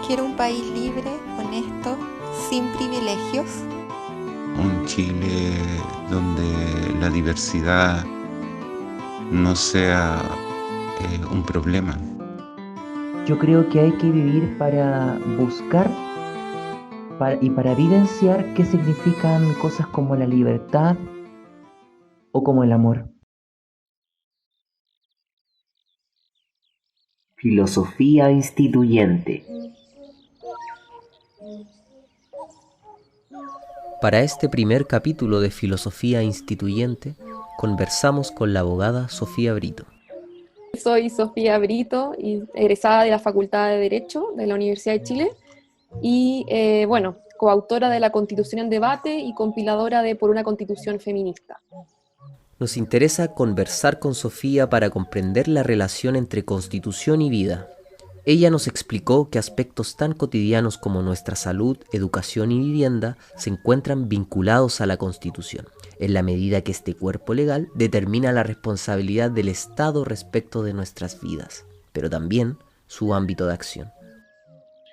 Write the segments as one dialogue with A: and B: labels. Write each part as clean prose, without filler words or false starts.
A: quiero un país libre, honesto, sin privilegios.
B: Un Chile donde la diversidad no sea un problema.
C: Yo creo que hay que vivir para buscar y para vivenciar qué significan cosas como la libertad o como el amor.
D: Filosofía instituyente.
E: Para este primer capítulo de Filosofía Instituyente, conversamos con la abogada Sofía Brito.
F: Soy Sofía Brito, egresada de la Facultad de Derecho de la Universidad de Chile y, coautora de la Constitución en Debate y compiladora de Por una Constitución Feminista.
E: Nos interesa conversar con Sofía para comprender la relación entre constitución y vida. Ella nos explicó que aspectos tan cotidianos como nuestra salud, educación y vivienda se encuentran vinculados a la Constitución, en la medida que este cuerpo legal determina la responsabilidad del Estado respecto de nuestras vidas, pero también su ámbito de acción.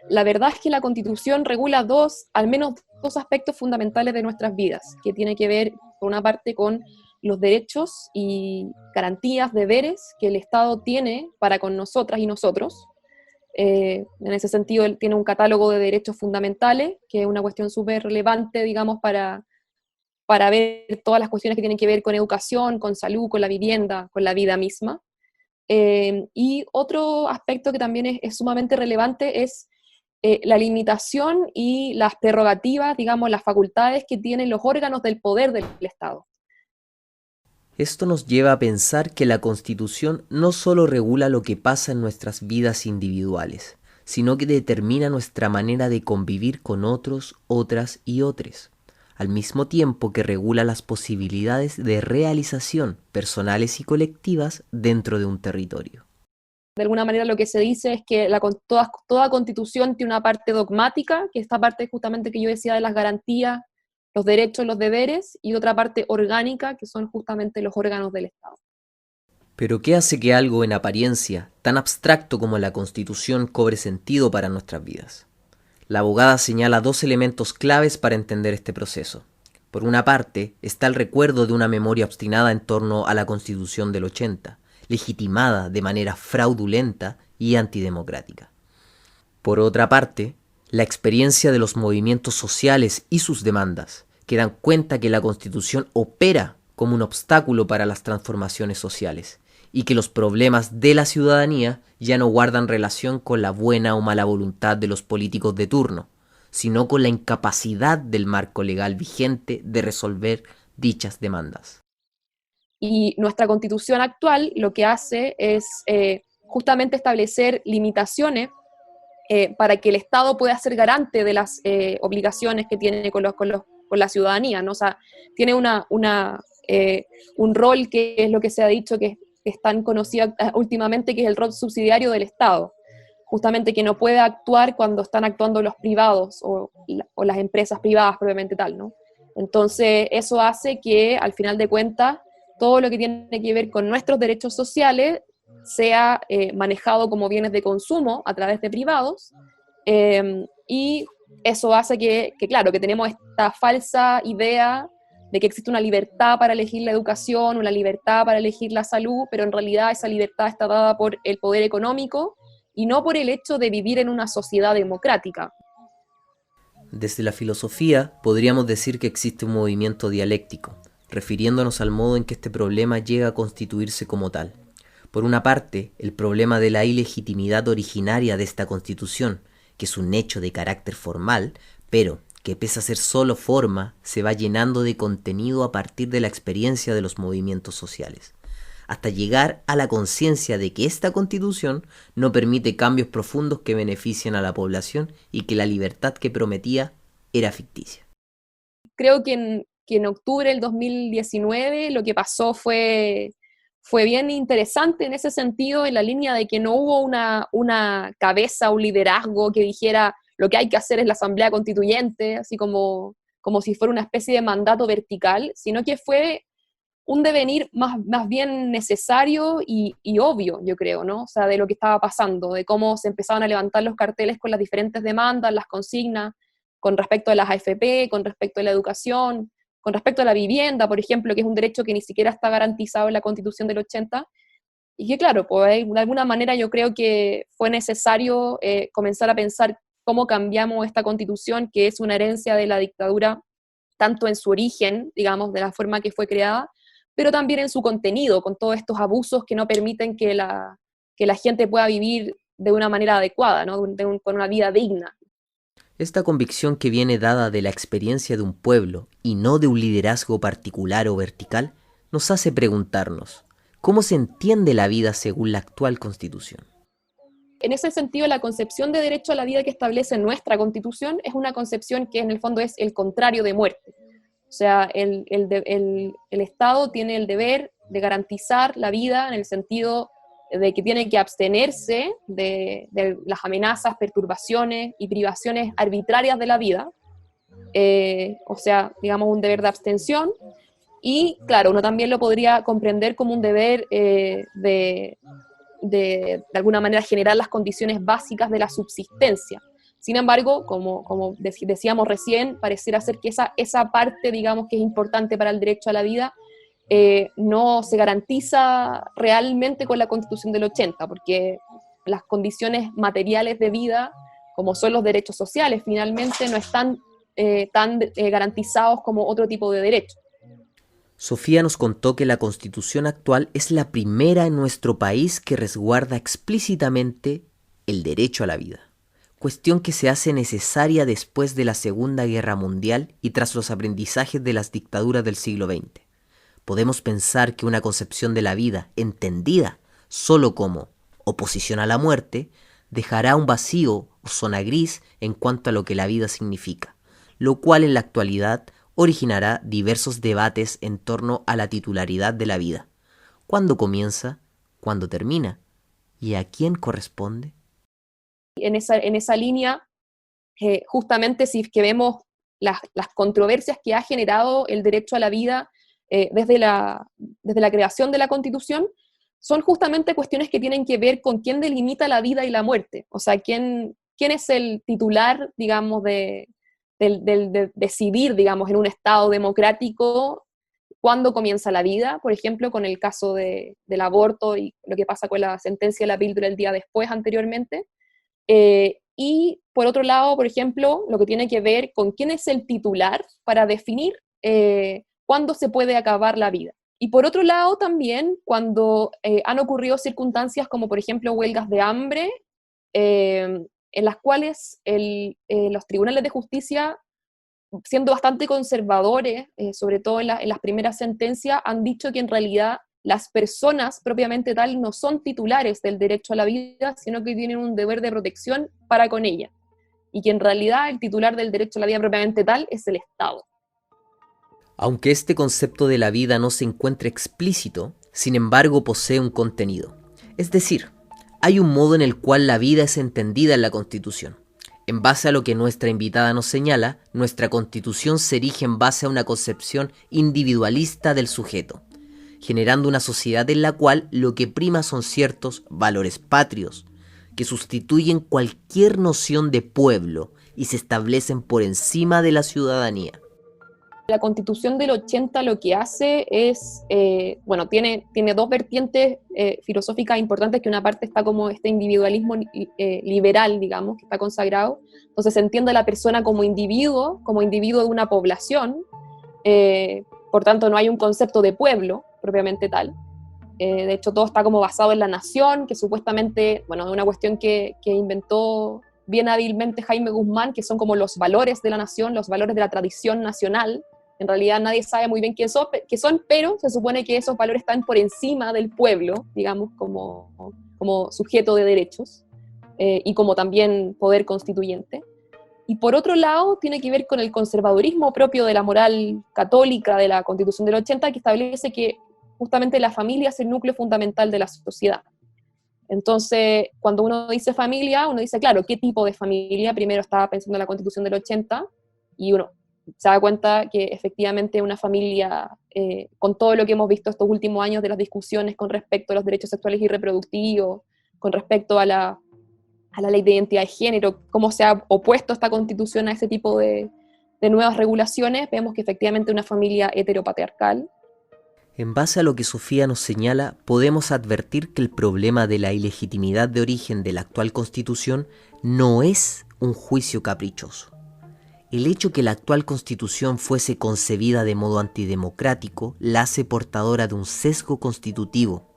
F: La verdad es que la Constitución regula al menos dos aspectos fundamentales de nuestras vidas, que tiene que ver, por una parte, con los derechos y garantías, deberes que el Estado tiene para con nosotras y nosotros. En ese sentido, él tiene un catálogo de derechos fundamentales, que es una cuestión súper relevante, digamos, para ver todas las cuestiones que tienen que ver con educación, con salud, con la vivienda, con la vida misma. Y otro aspecto que también es sumamente relevante es la limitación y las prerrogativas, digamos, las facultades que tienen los órganos del poder del Estado.
E: Esto nos lleva a pensar que la Constitución no solo regula lo que pasa en nuestras vidas individuales, sino que determina nuestra manera de convivir con otros, otras y otros, al mismo tiempo que regula las posibilidades de realización personales y colectivas dentro de un territorio.
F: De alguna manera lo que se dice es que toda constitución tiene una parte dogmática, que esta parte justamente que yo decía de las garantías, los derechos, los deberes, y otra parte orgánica, que son justamente los órganos del Estado.
E: Pero ¿qué hace que algo en apariencia, tan abstracto como la Constitución, cobre sentido para nuestras vidas? La abogada señala dos elementos claves para entender este proceso. Por una parte, está el recuerdo de una memoria obstinada en torno a la Constitución del 80, legitimada de manera fraudulenta y antidemocrática. Por otra parte, la experiencia de los movimientos sociales y sus demandas, que dan cuenta que la Constitución opera como un obstáculo para las transformaciones sociales y que los problemas de la ciudadanía ya no guardan relación con la buena o mala voluntad de los políticos de turno, sino con la incapacidad del marco legal vigente de resolver dichas demandas.
F: Y nuestra Constitución actual lo que hace es justamente establecer limitaciones para que el Estado pueda ser garante de las obligaciones que tiene con la ciudadanía, ¿no? O sea, tiene un rol que es lo que se ha dicho que es tan conocido últimamente, que es el rol subsidiario del Estado, justamente que no puede actuar cuando están actuando los privados o las empresas privadas propiamente tal, ¿no? Entonces, eso hace que, al final de cuentas, todo lo que tiene que ver con nuestros derechos sociales sea manejado como bienes de consumo a través de privados, y eso hace claro, que tenemos esta falsa idea de que existe una libertad para elegir la educación, una libertad para elegir la salud, pero en realidad esa libertad está dada por el poder económico y no por el hecho de vivir en una sociedad democrática.
E: Desde la filosofía podríamos decir que existe un movimiento dialéctico, refiriéndonos al modo en que este problema llega a constituirse como tal. Por una parte, el problema de la ilegitimidad originaria de esta Constitución, que es un hecho de carácter formal, pero que pese a ser solo forma, se va llenando de contenido a partir de la experiencia de los movimientos sociales, hasta llegar a la conciencia de que esta Constitución no permite cambios profundos que beneficien a la población y que la libertad que prometía era ficticia.
F: Creo que en octubre del 2019 lo que pasó fue bien interesante en ese sentido, en la línea de que no hubo una cabeza, un liderazgo que dijera lo que hay que hacer es la Asamblea Constituyente, así como si fuera una especie de mandato vertical, sino que fue un devenir más bien necesario y obvio, yo creo, ¿no? O sea, de lo que estaba pasando, de cómo se empezaban a levantar los carteles con las diferentes demandas, las consignas, con respecto a las AFP, con respecto a la educación, con respecto a la vivienda, por ejemplo, que es un derecho que ni siquiera está garantizado en la Constitución del 80, y que claro, pues de alguna manera yo creo que fue necesario comenzar a pensar cómo cambiamos esta Constitución, que es una herencia de la dictadura, tanto en su origen, digamos, de la forma que fue creada, pero también en su contenido, con todos estos abusos que no permiten que la gente pueda vivir de una manera adecuada, ¿no? Con una vida digna.
E: Esta convicción que viene dada de la experiencia de un pueblo y no de un liderazgo particular o vertical, nos hace preguntarnos, ¿cómo se entiende la vida según la actual Constitución?
F: En ese sentido, la concepción de derecho a la vida que establece nuestra Constitución es una concepción que en el fondo es el contrario de muerte. O sea, el Estado tiene el deber de garantizar la vida en el sentido de que tiene que abstenerse de las amenazas, perturbaciones y privaciones arbitrarias de la vida, o sea, digamos un deber de abstención, y claro, uno también lo podría comprender como un deber de alguna manera generar las condiciones básicas de la subsistencia. Sin embargo, como decíamos recién, pareciera ser que esa parte, digamos, que es importante para el derecho a la vida, no se garantiza realmente con la Constitución del 80, porque las condiciones materiales de vida, como son los derechos sociales, finalmente no están tan garantizados como otro tipo de derechos.
E: Sofía nos contó que la Constitución actual es la primera en nuestro país que resguarda explícitamente el derecho a la vida, cuestión que se hace necesaria después de la Segunda Guerra Mundial y tras los aprendizajes de las dictaduras del siglo XX. Podemos pensar que una concepción de la vida entendida solo como oposición a la muerte dejará un vacío o zona gris en cuanto a lo que la vida significa, lo cual en la actualidad originará diversos debates en torno a la titularidad de la vida. ¿Cuándo comienza? ¿Cuándo termina? ¿Y a quién corresponde?
F: En esa línea, justamente si es que vemos las controversias que ha generado el derecho a la vida desde la creación de la Constitución, son justamente cuestiones que tienen que ver con quién delimita la vida y la muerte. O sea, quién es el titular, digamos, de decidir, digamos, en un Estado democrático cuándo comienza la vida, por ejemplo, con el caso del aborto y lo que pasa con la sentencia de la píldora el día después, anteriormente. Y por otro lado, por ejemplo, lo que tiene que ver con quién es el titular para definir cuándo se puede acabar la vida. Y por otro lado también, cuando han ocurrido circunstancias como por ejemplo huelgas de hambre, en las cuales los tribunales de justicia, siendo bastante conservadores, sobre todo en las primeras sentencias, han dicho que en realidad las personas propiamente tal no son titulares del derecho a la vida, sino que tienen un deber de protección para con ella, y que en realidad el titular del derecho a la vida propiamente tal es el Estado.
E: Aunque este concepto de la vida no se encuentre explícito, sin embargo posee un contenido. Es decir, hay un modo en el cual la vida es entendida en la Constitución. En base a lo que nuestra invitada nos señala, nuestra Constitución se erige en base a una concepción individualista del sujeto, generando una sociedad en la cual lo que prima son ciertos valores patrios, que sustituyen cualquier noción de pueblo y se establecen por encima de la ciudadanía.
F: La Constitución del 80 lo que hace es, bueno, tiene dos vertientes filosóficas importantes, que una parte está como este individualismo liberal, digamos, que está consagrado. Entonces se entiende a la persona como individuo de una población, por tanto no hay un concepto de pueblo propiamente tal. De hecho todo está como basado en la nación, que supuestamente, bueno, es una cuestión que inventó bien hábilmente Jaime Guzmán, que son como los valores de la nación, los valores de la tradición nacional. En realidad nadie sabe muy bien qué son, pero se supone que esos valores están por encima del pueblo, digamos, como sujeto de derechos, y como también poder constituyente. Y por otro lado, tiene que ver con el conservadurismo propio de la moral católica de la Constitución del 80, que establece que justamente la familia es el núcleo fundamental de la sociedad. Entonces, cuando uno dice familia, uno dice, claro, ¿qué tipo de familia? Primero estaba pensando en la Constitución del 80, y uno se da cuenta que efectivamente una familia, con todo lo que hemos visto estos últimos años de las discusiones con respecto a los derechos sexuales y reproductivos, con respecto a la ley de identidad de género, cómo se ha opuesto esta constitución a ese tipo de nuevas regulaciones, vemos que efectivamente una familia heteropatriarcal.
E: En base a lo que Sofía nos señala, podemos advertir que el problema de la ilegitimidad de origen de la actual Constitución no es un juicio caprichoso. El hecho que la actual Constitución fuese concebida de modo antidemocrático la hace portadora de un sesgo constitutivo,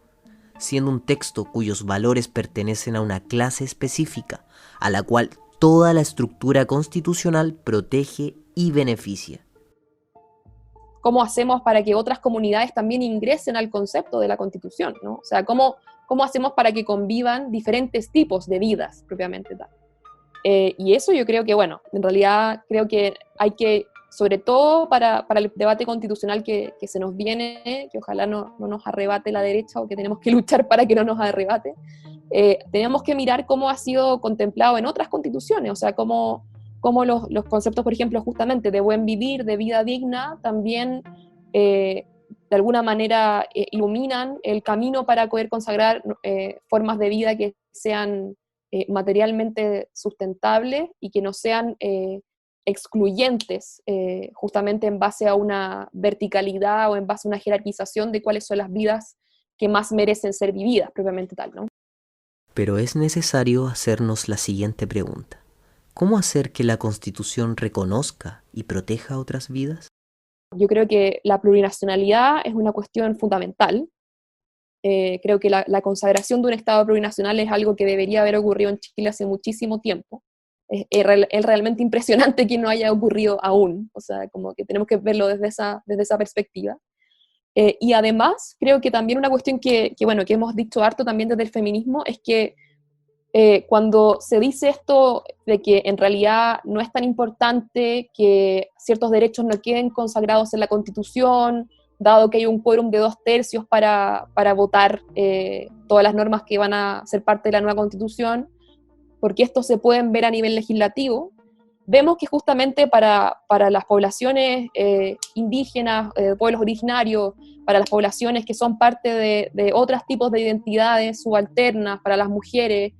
E: siendo un texto cuyos valores pertenecen a una clase específica, a la cual toda la estructura constitucional protege y beneficia.
F: ¿Cómo hacemos para que otras comunidades también ingresen al concepto de la Constitución, ¿no? O sea, ¿cómo hacemos para que convivan diferentes tipos de vidas, propiamente tal? Y eso yo creo que, bueno, en realidad creo que hay que, sobre todo para el debate constitucional que se nos viene, que ojalá no nos arrebate la derecha, o que tenemos que luchar para que no nos arrebate, tenemos que mirar cómo ha sido contemplado en otras constituciones, o sea, cómo los conceptos, por ejemplo, justamente de buen vivir, de vida digna, también de alguna manera iluminan el camino para poder consagrar formas de vida que sean materialmente sustentables y que no sean excluyentes, justamente en base a una verticalidad o en base a una jerarquización de cuáles son las vidas que más merecen ser vividas, propiamente tal, ¿no?
E: Pero es necesario hacernos la siguiente pregunta. ¿Cómo hacer que la Constitución reconozca y proteja otras vidas?
F: Yo creo que la plurinacionalidad es una cuestión fundamental. Creo que la consagración de un Estado plurinacional es algo que debería haber ocurrido en Chile hace muchísimo tiempo. Es realmente impresionante que no haya ocurrido aún, o sea, como que tenemos que verlo desde esa perspectiva. Y además, creo que también una cuestión que hemos dicho harto también desde el feminismo es que cuando se dice esto de que en realidad no es tan importante que ciertos derechos no queden consagrados en la Constitución, dado que hay un quórum de 2/3 para votar todas las normas que van a ser parte de la nueva Constitución, porque estos se pueden ver a nivel legislativo, vemos que justamente para las poblaciones indígenas, pueblos originarios, para las poblaciones que son parte de otros tipos de identidades subalternas, para las mujeres,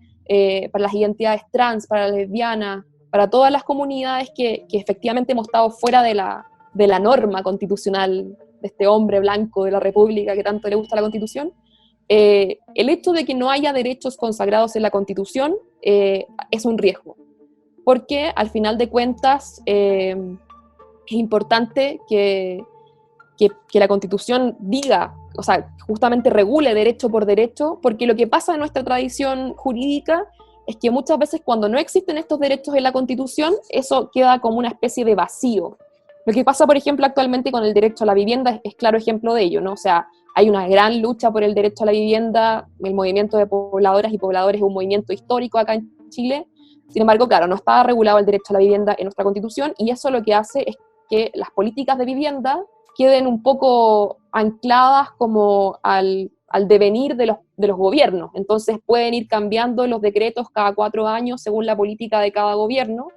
F: para las identidades trans, para las lesbianas, para todas las comunidades que efectivamente hemos estado fuera de la norma constitucional de este hombre blanco de la República que tanto le gusta la Constitución, el hecho de que no haya derechos consagrados en la Constitución es un riesgo, porque al final de cuentas es importante que la Constitución diga, o sea, justamente regule derecho por derecho, porque lo que pasa en nuestra tradición jurídica es que muchas veces cuando no existen estos derechos en la Constitución, eso queda como una especie de vacío. Lo que pasa, por ejemplo, actualmente con el derecho a la vivienda es claro ejemplo de ello, ¿no? O sea, hay una gran lucha por el derecho a la vivienda, el movimiento de pobladoras y pobladores es un movimiento histórico acá en Chile. Sin embargo, claro, no está regulado el derecho a la vivienda en nuestra Constitución, y eso lo que hace es que las políticas de vivienda queden un poco ancladas como al devenir de los gobiernos. Entonces pueden ir cambiando los decretos cada 4 años según la política de cada gobierno,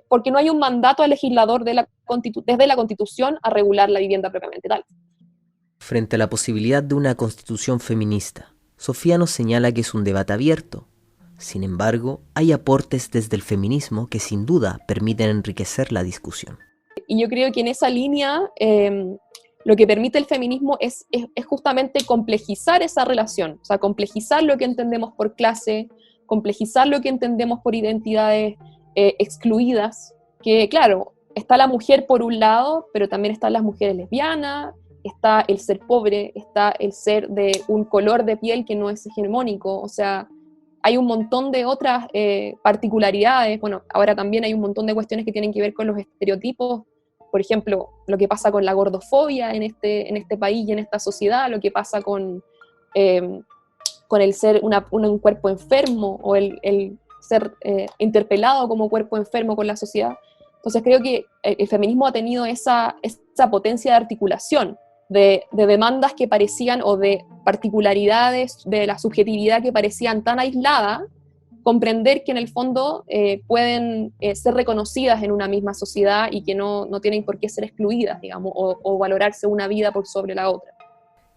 F: porque no hay un mandato al legislador desde la Constitución a regular la vivienda propiamente tal.
E: Frente a la posibilidad de una constitución feminista, Sofía nos señala que es un debate abierto. Sin embargo, hay aportes desde el feminismo que sin duda permiten enriquecer la discusión.
F: Y yo creo que en esa línea lo que permite el feminismo es justamente complejizar esa relación, o sea, complejizar lo que entendemos por clase, complejizar lo que entendemos por identidades excluidas, que claro, está la mujer por un lado, pero también están las mujeres lesbianas, está el ser pobre, está el ser de un color de piel que no es hegemónico, o sea, hay un montón de otras particularidades. Bueno, ahora también hay un montón de cuestiones que tienen que ver con los estereotipos, por ejemplo, lo que pasa con la gordofobia en este país y en esta sociedad, lo que pasa con el ser un cuerpo enfermo, o el ser interpelado como cuerpo enfermo con la sociedad. Entonces creo que el feminismo ha tenido esa potencia de articulación, de demandas que parecían, o de particularidades de la subjetividad que parecían tan aisladas, comprender que en el fondo pueden ser reconocidas en una misma sociedad y que no tienen por qué ser excluidas, digamos, o valorarse una vida por sobre la otra.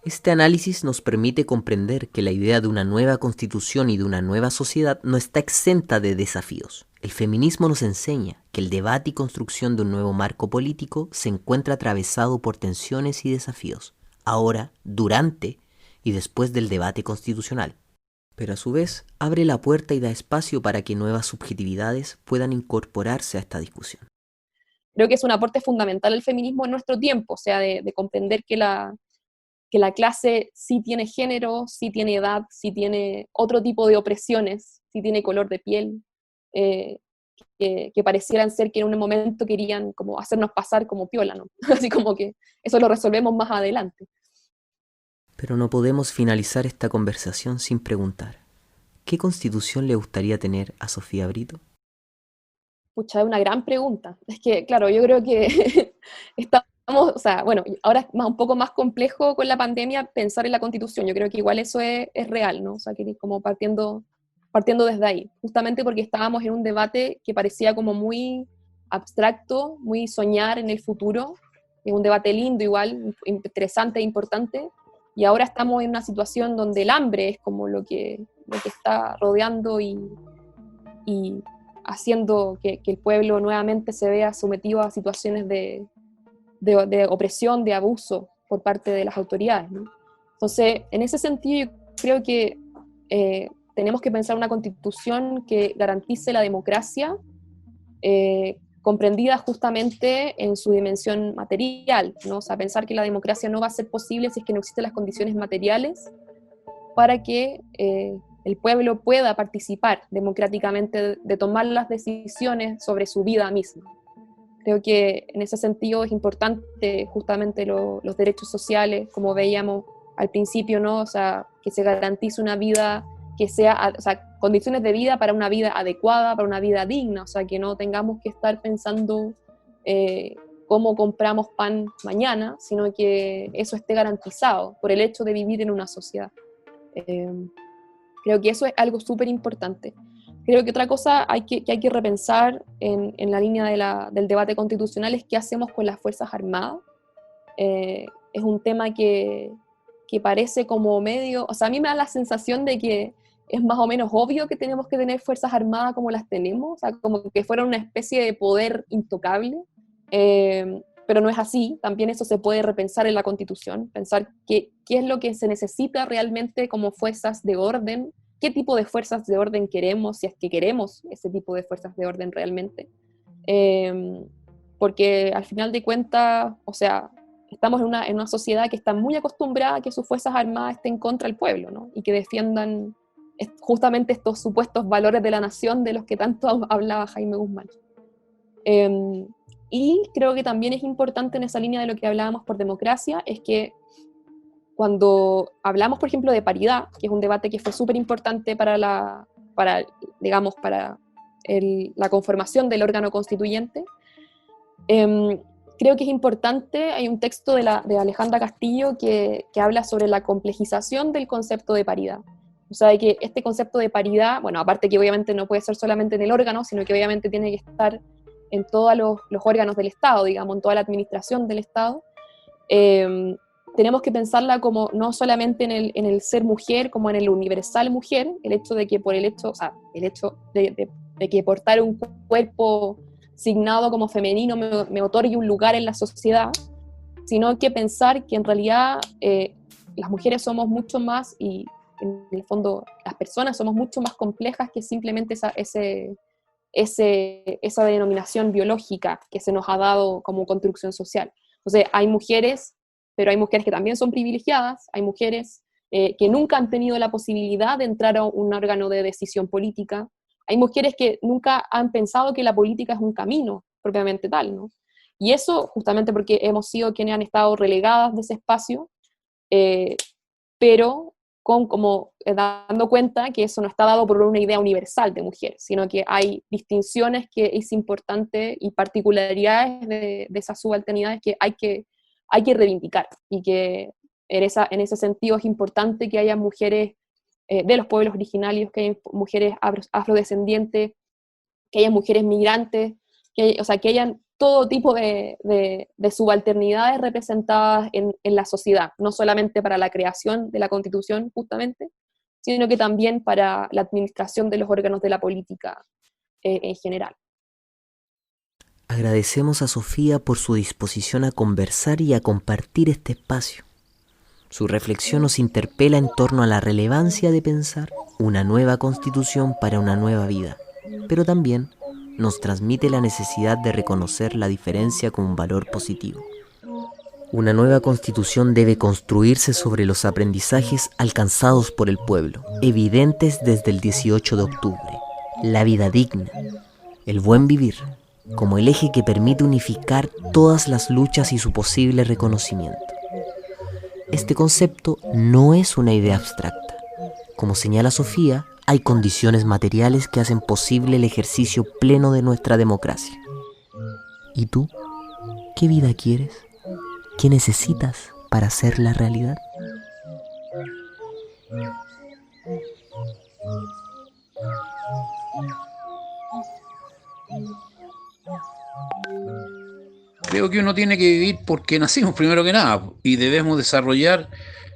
E: Este análisis nos permite comprender que la idea de una nueva constitución y de una nueva sociedad no está exenta de desafíos. El feminismo nos enseña que el debate y construcción de un nuevo marco político se encuentra atravesado por tensiones y desafíos, ahora, durante y después del debate constitucional. Pero a su vez abre la puerta y da espacio para que nuevas subjetividades puedan incorporarse a esta discusión.
F: Creo que es un aporte fundamental el feminismo en nuestro tiempo, o sea, de comprender que la clase sí tiene género, sí tiene edad, sí tiene otro tipo de opresiones, sí tiene color de piel, que parecieran ser que en un momento querían como hacernos pasar como piola, ¿no? Así como que eso lo resolvemos más adelante.
E: Pero no podemos finalizar esta conversación sin preguntar, ¿qué constitución le gustaría tener a Sofía Brito?
F: Pucha, es una gran pregunta. Es que, claro, yo creo que estamos, o sea, bueno, ahora es un poco más complejo con la pandemia pensar en la Constitución. Yo creo que igual eso es real, ¿no? O sea, que como partiendo desde ahí, justamente porque estábamos en un debate que parecía como muy abstracto, muy soñar en el futuro, es un debate lindo igual, interesante e importante, y ahora estamos en una situación donde el hambre es como lo que está rodeando y haciendo que el pueblo nuevamente se vea sometido a situaciones de opresión, de abuso por parte de las autoridades, ¿no? Entonces, en ese sentido, yo creo que tenemos que pensar una constitución que garantice la democracia, comprendida justamente en su dimensión material, ¿no? O sea, pensar que la democracia no va a ser posible si es que no existen las condiciones materiales para que el pueblo pueda participar democráticamente de tomar las decisiones sobre su vida misma. Creo que en ese sentido es importante justamente los derechos sociales, como veíamos al principio, ¿no? O sea, que se garantice una vida que sea, o sea, condiciones de vida para una vida adecuada, para una vida digna, o sea, que no tengamos que estar pensando cómo compramos pan mañana, sino que eso esté garantizado por el hecho de vivir en una sociedad. Creo que eso es algo súper importante. Creo que otra cosa que hay que repensar en la línea del debate constitucional es qué hacemos con las Fuerzas Armadas. Es un tema que parece como medio, o sea, a mí me da la sensación de que es más o menos obvio que tenemos que tener Fuerzas Armadas como las tenemos, o sea, como que fuera una especie de poder intocable, pero no es así. También eso se puede repensar en la Constitución, pensar qué es lo que se necesita realmente como fuerzas de orden, qué tipo de fuerzas de orden queremos, si es que queremos ese tipo de fuerzas de orden realmente. Porque al final de cuentas, o sea, estamos en una sociedad que está muy acostumbrada a que sus Fuerzas Armadas estén contra el pueblo, ¿no? Y que defiendan justamente estos supuestos valores de la nación de los que tanto hablaba Jaime Guzmán. Y creo que también es importante en esa línea de lo que hablábamos por democracia, es que cuando hablamos, por ejemplo, de paridad, que es un debate que fue súper importante para la conformación del órgano constituyente, creo que es importante, hay un texto de Alejandra Castillo que habla sobre la complejización del concepto de paridad. O sea, de que este concepto de paridad, bueno, aparte que obviamente no puede ser solamente en el órgano, sino que obviamente tiene que estar en todos los órganos del Estado, digamos, en toda la administración del Estado, tenemos que pensarla como no solamente en el ser mujer, como en el universal mujer, el hecho de que el hecho de que portar un cuerpo signado como femenino me otorgue un lugar en la sociedad, sino que pensar que en realidad las mujeres somos mucho más, y en el fondo las personas somos mucho más complejas que simplemente esa denominación biológica que se nos ha dado como construcción social. Entonces hay mujeres, pero hay mujeres que también son privilegiadas, hay mujeres que nunca han tenido la posibilidad de entrar a un órgano de decisión política, hay mujeres que nunca han pensado que la política es un camino propiamente tal, ¿no? Y eso justamente porque hemos sido quienes han estado relegadas de ese espacio, pero dando cuenta que eso no está dado por una idea universal de mujer, sino que hay distinciones que es importante y particularidades de esas subalternidades que hay que reivindicar, y que en ese sentido es importante que haya mujeres de los pueblos originarios, que hay mujeres afrodescendientes, que hayan mujeres migrantes, o sea, que hayan todo tipo de subalternidades representadas en la sociedad, no solamente para la creación de la Constitución, justamente, sino que también para la administración de los órganos de la política en general.
E: Agradecemos a Sofía por su disposición a conversar y a compartir este espacio. Su reflexión nos interpela en torno a la relevancia de pensar una nueva constitución para una nueva vida, pero también nos transmite la necesidad de reconocer la diferencia como un valor positivo. Una nueva constitución debe construirse sobre los aprendizajes alcanzados por el pueblo, evidentes desde el 18 de octubre. La vida digna, el buen vivir, como el eje que permite unificar todas las luchas y su posible reconocimiento. Este concepto no es una idea abstracta. Como señala Sofía, hay condiciones materiales que hacen posible el ejercicio pleno de nuestra democracia. ¿Y tú? ¿Qué vida quieres? ¿Qué necesitas para hacerla realidad?
G: Creo que uno tiene que vivir porque nacimos primero que nada y debemos desarrollar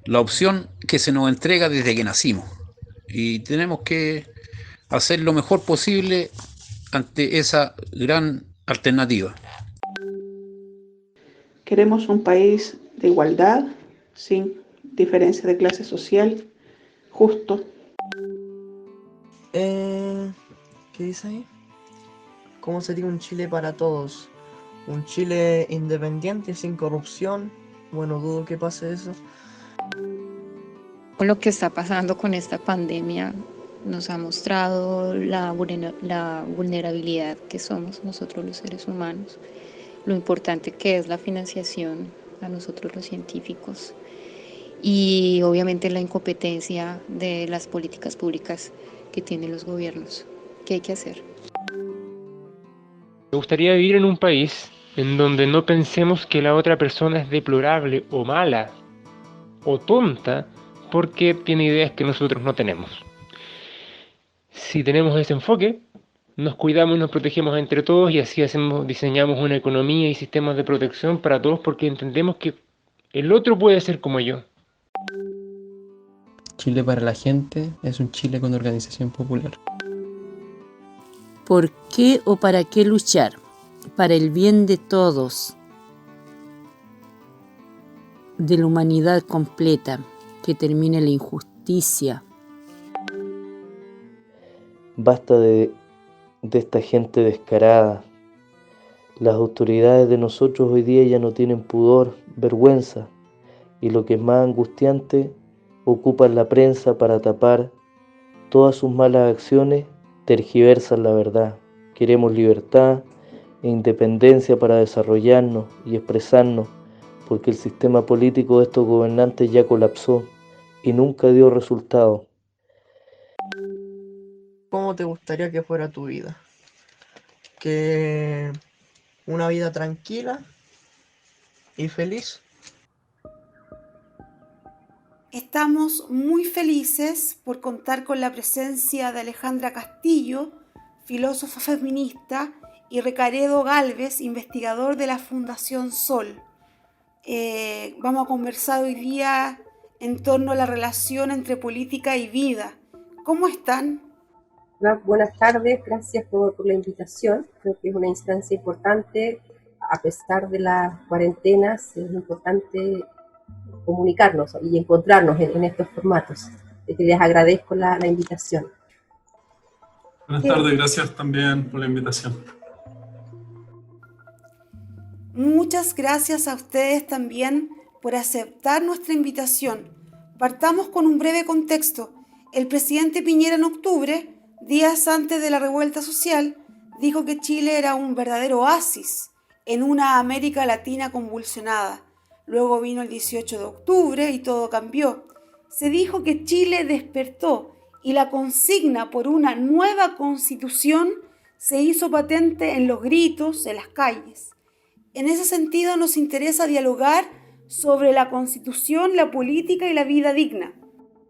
G: la opción que se nos entrega desde que nacimos. Y tenemos que hacer lo mejor posible ante esa gran alternativa.
H: Queremos un país de igualdad, sin diferencia de clase social, justo.
I: ¿Qué dice ahí? ¿Cómo sería un Chile para todos? Un Chile independiente, sin corrupción. Bueno, dudo que pase eso.
J: Lo que está pasando con esta pandemia nos ha mostrado la vulnerabilidad que somos nosotros los seres humanos, lo importante que es la financiación a nosotros los científicos y obviamente la incompetencia de las políticas públicas que tienen los gobiernos. ¿Qué hay que hacer?
K: Me gustaría vivir en un país en donde no pensemos que la otra persona es deplorable o mala o tonta porque tiene ideas que nosotros no tenemos. Si tenemos ese enfoque, nos cuidamos y nos protegemos entre todos y así diseñamos una economía y sistemas de protección para todos porque entendemos que el otro puede ser como yo.
L: Chile para la gente es un Chile con organización popular.
M: ¿Por qué o para qué luchar? Para el bien de todos, de la humanidad completa, que termine la injusticia.
N: Basta de esta gente descarada. Las autoridades de nosotros hoy día ya no tienen pudor, vergüenza, y lo que es más angustiante, ocupan la prensa para tapar todas sus malas acciones, tergiversan la verdad. Queremos libertad e independencia para desarrollarnos y expresarnos, porque el sistema político de estos gobernantes ya colapsó y nunca dio resultado.
I: ¿Cómo te gustaría que fuera tu vida? ¿Que una vida tranquila y feliz?
O: Estamos muy felices por contar con la presencia de Alejandra Castillo, filósofa feminista, y Recaredo Gálvez, investigador de la Fundación Sol. Vamos a conversar hoy día en torno a la relación entre política y vida. ¿Cómo están?
P: Buenas tardes, gracias por la invitación. Creo que es una instancia importante. A pesar de las cuarentenas, es importante comunicarnos y encontrarnos en estos formatos. Les agradezco la invitación.
Q: Buenas tardes, gracias también por la invitación.
O: Muchas gracias a ustedes también por aceptar nuestra invitación. Partamos con un breve contexto. El presidente Piñera en octubre, días antes de la revuelta social, dijo que Chile era un verdadero oasis en una América Latina convulsionada. Luego vino el 18 de octubre y todo cambió. Se dijo que Chile despertó y la consigna por una nueva constitución se hizo patente en los gritos, en las calles. En ese sentido nos interesa dialogar sobre la constitución, la política y la vida digna.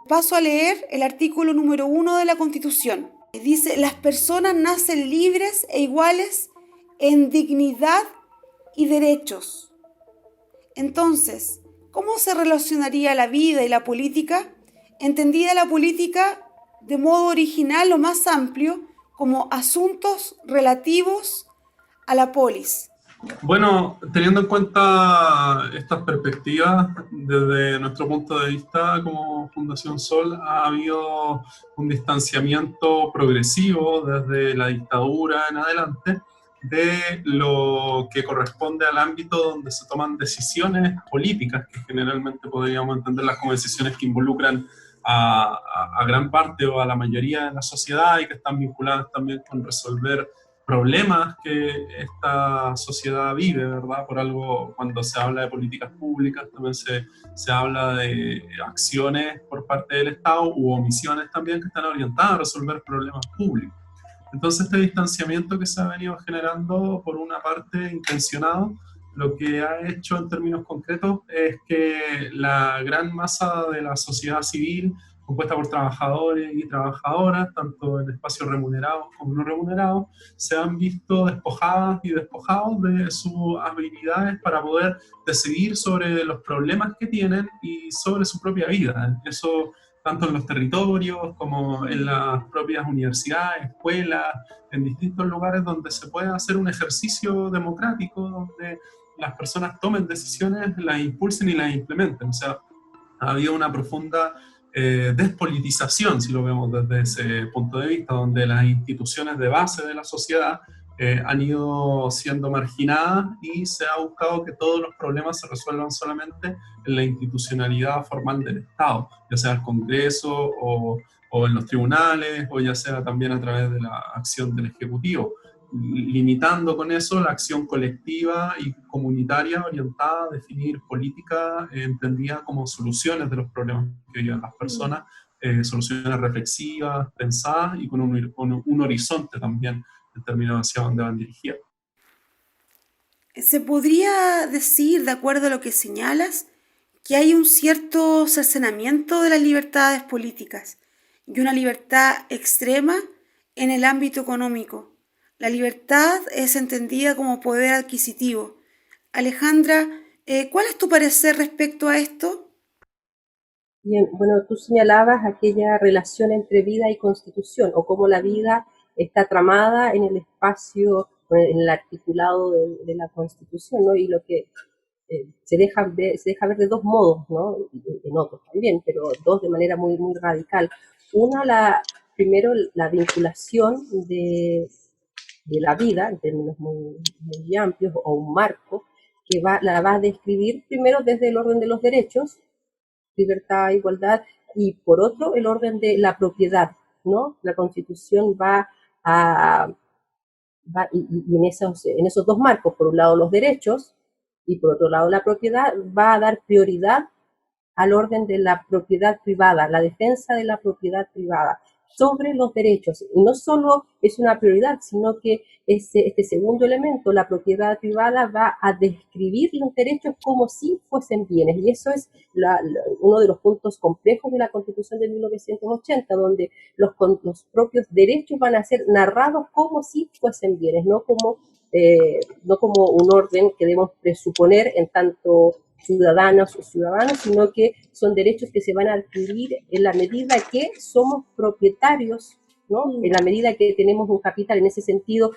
O: Paso a leer el artículo número 1 de la Constitución. Dice: las personas nacen libres e iguales en dignidad y derechos. Entonces, ¿cómo se relacionaría la vida y la política? Entendida la política de modo original o más amplio como asuntos relativos a la polis.
Q: Bueno, teniendo en cuenta estas perspectivas, desde nuestro punto de vista como Fundación Sol, ha habido un distanciamiento progresivo desde la dictadura en adelante de lo que corresponde al ámbito donde se toman decisiones políticas, que generalmente podríamos entenderlas como decisiones que involucran a gran parte o a la mayoría de la sociedad y que están vinculadas también con resolver problemas que esta sociedad vive, ¿verdad? Por algo, cuando se habla de políticas públicas, también se habla de acciones por parte del Estado u omisiones también que están orientadas a resolver problemas públicos. Entonces, este distanciamiento que se ha venido generando, por una parte intencionado, lo que ha hecho en términos concretos es que la gran masa de la sociedad civil, compuesta por trabajadores y trabajadoras, tanto en espacios remunerados como no remunerados, se han visto despojadas y despojados de sus habilidades para poder decidir sobre los problemas que tienen y sobre su propia vida. Eso tanto en los territorios como en las propias universidades, escuelas, en distintos lugares donde se puede hacer un ejercicio democrático, donde las personas tomen decisiones, las impulsen y las implementen. O sea, ha habido una profunda despolitización, si lo vemos desde ese punto de vista, donde las instituciones de base de la sociedad han ido siendo marginadas y se ha buscado que todos los problemas se resuelvan solamente en la institucionalidad formal del Estado, ya sea el Congreso o en los tribunales, o ya sea también a través de la acción del Ejecutivo, limitando con eso la acción colectiva y comunitaria orientada a definir política entendida como soluciones de los problemas que viven las personas, soluciones reflexivas, pensadas y con un horizonte también en términos hacia dónde van dirigidas.
O: Se podría decir, de acuerdo a lo que señalas, que hay un cierto cercenamiento de las libertades políticas y una libertad extrema en el ámbito económico. La libertad es entendida como poder adquisitivo. Alejandra, ¿cuál es tu parecer respecto a esto?
P: Bien, bueno, tú señalabas aquella relación entre vida y constitución, o cómo la vida está tramada en el espacio, en el articulado de la Constitución, ¿no? Y lo que se deja ver de dos modos, ¿no? En otros también, pero dos de manera muy, muy radical. Primero, la vinculación de la vida, en términos muy, muy amplios, o un marco, que la va a describir primero desde el orden de los derechos, libertad, igualdad, y por otro, el orden de la propiedad, ¿no? La Constitución y en esos dos marcos, por un lado los derechos, y por otro lado la propiedad, va a dar prioridad al orden de la propiedad privada, la defensa de la propiedad privada sobre los derechos. Y no solo es una prioridad, sino que este segundo elemento, la propiedad privada, va a describir los derechos como si fuesen bienes. Y eso es uno de los puntos complejos de la Constitución de 1980, donde los propios derechos van a ser narrados como si fuesen bienes, no como un orden que debemos presuponer en tanto ciudadanos o ciudadanos, sino que son derechos que se van a adquirir en la medida que somos propietarios, ¿no? En la medida que tenemos un capital. En ese sentido,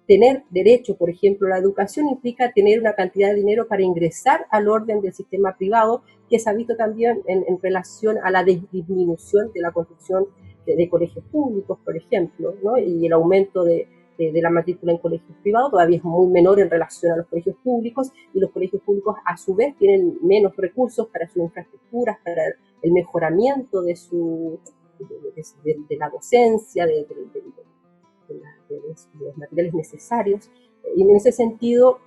P: tener derecho, por ejemplo, a la educación implica tener una cantidad de dinero para ingresar al orden del sistema privado, que se ha visto también en relación a la disminución de la construcción de colegios públicos, por ejemplo, ¿no? Y el aumento de la matrícula en colegios privados todavía es muy menor en relación a los colegios públicos, y los colegios públicos a su vez tienen menos recursos para sus infraestructuras, para el mejoramiento de la docencia, de los materiales necesarios. Y en ese sentido,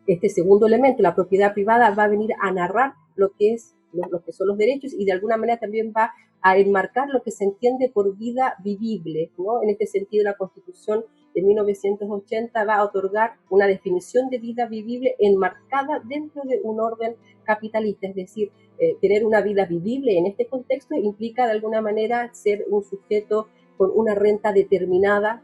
P: este segundo elemento, la propiedad privada, va a venir a narrar lo que son los derechos, y de alguna manera también va a enmarcar lo que se entiende por vida vivible, ¿no? En este sentido, la Constitución de 1980 va a otorgar una definición de vida vivible enmarcada dentro de un orden capitalista, es decir, tener una vida vivible en este contexto implica de alguna manera ser un sujeto con una renta determinada.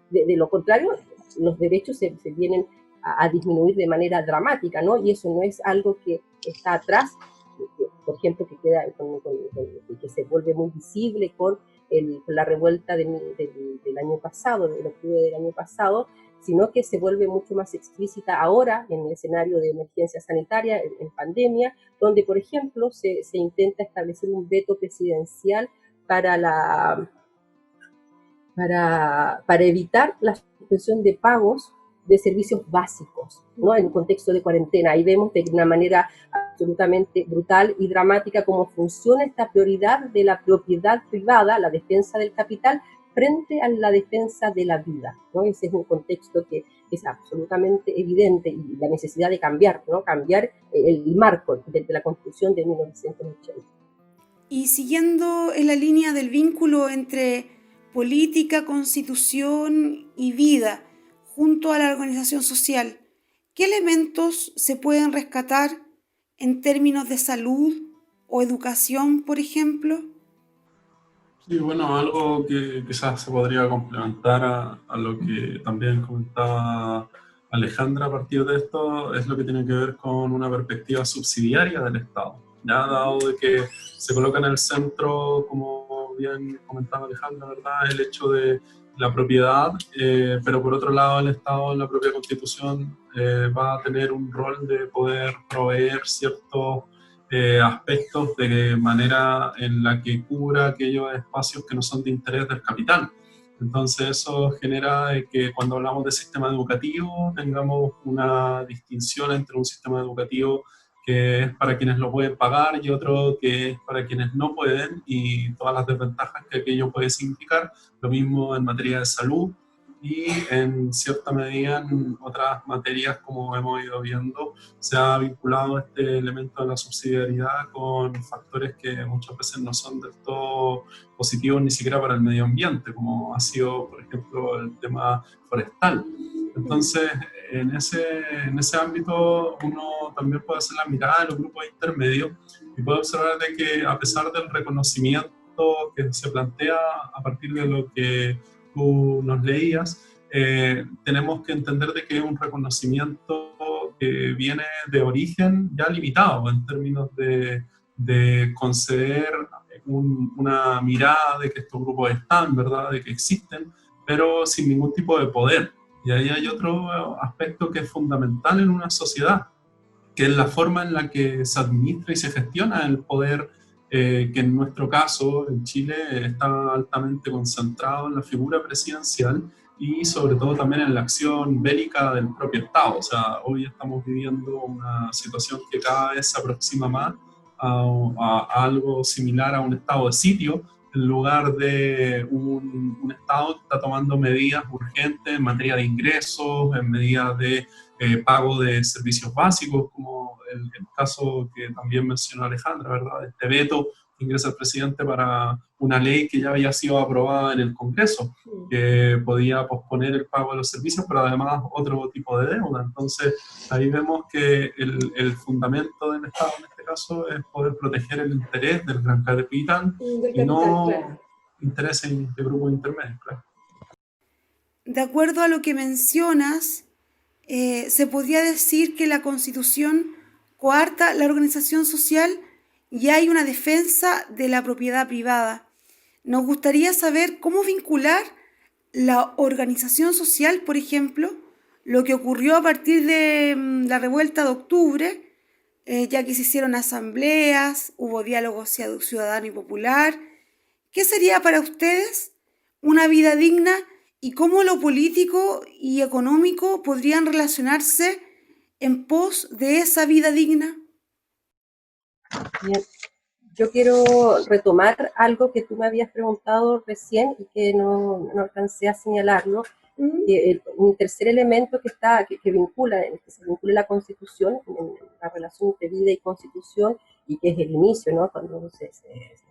P: De lo contrario, los derechos se vienen a disminuir de manera dramática, ¿no? Y eso no es algo que está atrás, por ejemplo, que se vuelve muy visible con la revuelta del año pasado, del octubre del año pasado, sino que se vuelve mucho más explícita ahora en el escenario de emergencia sanitaria, en pandemia, donde, por ejemplo, se intenta establecer un veto presidencial para evitar la suspensión de pagos de servicios básicos, ¿no? En un contexto de cuarentena. Ahí vemos de una manera absolutamente brutal y dramática cómo funciona esta prioridad de la propiedad privada, la defensa del capital, frente a la defensa de la vida, ¿no? Ese es un contexto que es absolutamente evidente y la necesidad de cambiar, ¿no? Cambiar el marco de la Constitución de 1980.
O: Y siguiendo en la línea del vínculo entre política, constitución y vida, junto a la organización social, ¿qué elementos se pueden rescatar en términos de salud o educación, por ejemplo?
Q: Sí, bueno, algo que quizás se podría complementar a lo que también comentaba Alejandra a partir de esto, es lo que tiene que ver con una perspectiva subsidiaria del Estado. Ya dado de que se coloca en el centro, como bien comentaba Alejandra, ¿verdad?, el hecho de la propiedad, pero por otro lado el Estado en la propia Constitución va a tener un rol de poder proveer ciertos aspectos de manera en la que cubra aquellos espacios que no son de interés del capital. Entonces eso genera que cuando hablamos de sistema educativo tengamos una distinción entre un sistema educativo que es para quienes lo pueden pagar y otro que es para quienes no pueden, y todas las desventajas que aquello puede significar. Lo mismo en materia de salud y en cierta medida en otras materias, como hemos ido viendo, se ha vinculado este elemento de la subsidiariedad con factores que muchas veces no son del todo positivos ni siquiera para el medio ambiente, como ha sido, por ejemplo, el tema forestal. Entonces, en ese ámbito uno también puede hacer la mirada de los grupos intermedios y puede observar de que a pesar del reconocimiento que se plantea a partir de lo que tú nos leías, tenemos que entender de que es un reconocimiento que viene de origen ya limitado en términos de conceder una mirada de que estos grupos están, ¿verdad?, de que existen, pero sin ningún tipo de poder. Y ahí hay otro aspecto que es fundamental en una sociedad, que es la forma en la que se administra y se gestiona el poder, que en nuestro caso, en Chile, está altamente concentrado en la figura presidencial y sobre todo también en la acción bélica del propio Estado. O sea, hoy estamos viviendo una situación que cada vez se aproxima más a algo similar a un estado de sitio, en lugar de un Estado que está tomando medidas urgentes en materia de ingresos, en medidas de pago de servicios básicos, como el caso que también mencionó Alejandra, ¿verdad?, este veto que ingresa el presidente para una ley que ya había sido aprobada en el Congreso, que podía posponer el pago de los servicios, pero además otro tipo de deuda. Entonces, ahí vemos que el fundamento del Estado en este caso es poder proteger el interés del gran capital y no intereses de grupos intermedios, claro.
O: De acuerdo a lo que mencionas, se podría decir que la Constitución coarta la organización social y hay una defensa de la propiedad privada. Nos gustaría saber cómo vincular la organización social, por ejemplo, lo que ocurrió a partir de la revuelta de octubre, ya que se hicieron asambleas, hubo diálogo ciudadano y popular. ¿Qué sería para ustedes una vida digna y cómo lo político y económico podrían relacionarse en pos de esa vida digna?
P: Bien. Yo quiero retomar algo que tú me habías preguntado recién y que no alcancé a señalarlo, Un tercer elemento que vincula, que se vincula la Constitución, en la relación entre vida y Constitución, y que es el inicio, ¿no? Cuando se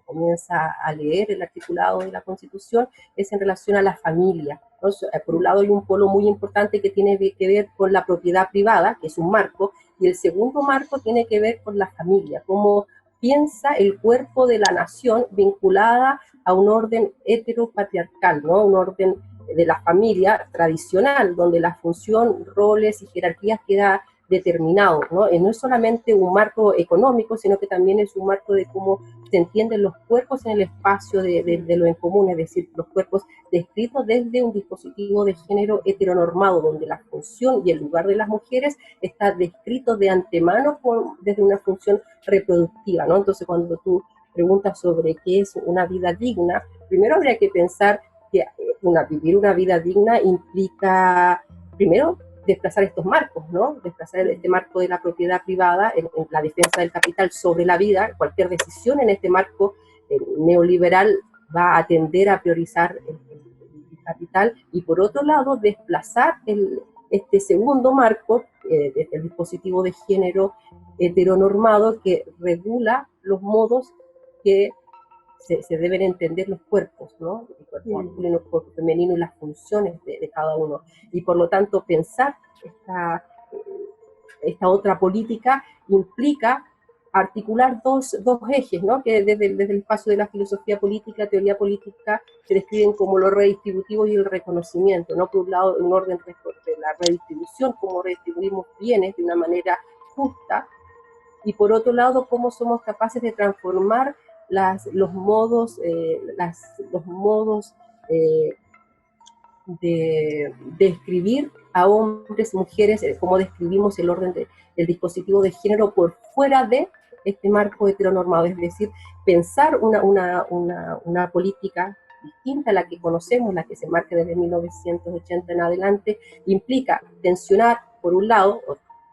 P: comienza a leer el articulado de la Constitución, es en relación a la familia. Entonces, por un lado hay un polo muy importante que tiene que ver con la propiedad privada, que es un marco, y el segundo marco tiene que ver con la familia, cómo piensa el cuerpo de la nación vinculada a un orden heteropatriarcal, ¿no? Un orden de la familia tradicional, donde la función, roles y jerarquías queda determinado, ¿no? No es solamente un marco económico, sino que también es un marco de cómo se entienden los cuerpos en el espacio de lo en común, es decir, los cuerpos descritos desde un dispositivo de género heteronormado, donde la función y el lugar de las mujeres está descrito de antemano desde una función reproductiva, ¿no? Entonces, cuando tú preguntas sobre qué es una vida digna, primero habría que pensar que vivir una vida digna implica, primero, desplazar estos marcos, ¿no? Desplazar este marco de la propiedad privada en la defensa del capital sobre la vida. Cualquier decisión en este marco neoliberal va a tender a priorizar el capital, y por otro lado, desplazar este segundo marco, el dispositivo de género heteronormado que regula los modos que se deben entender los cuerpos, ¿no? El cuerpo masculino, el cuerpo femenino y las funciones de cada uno. Y por lo tanto, pensar esta otra política implica articular dos ejes, ¿no? Que desde el espacio de la filosofía política, teoría política, se describen como lo redistributivo y el reconocimiento, ¿no? Por un lado, un orden de la redistribución, cómo redistribuimos bienes de una manera justa, y por otro lado, cómo somos capaces de transformar los modos de escribir a hombres, mujeres, cómo describimos el orden del dispositivo de género por fuera de este marco heteronormado, es decir, pensar una política distinta a la que conocemos, la que se marca desde 1980 en adelante, implica tensionar, por un lado,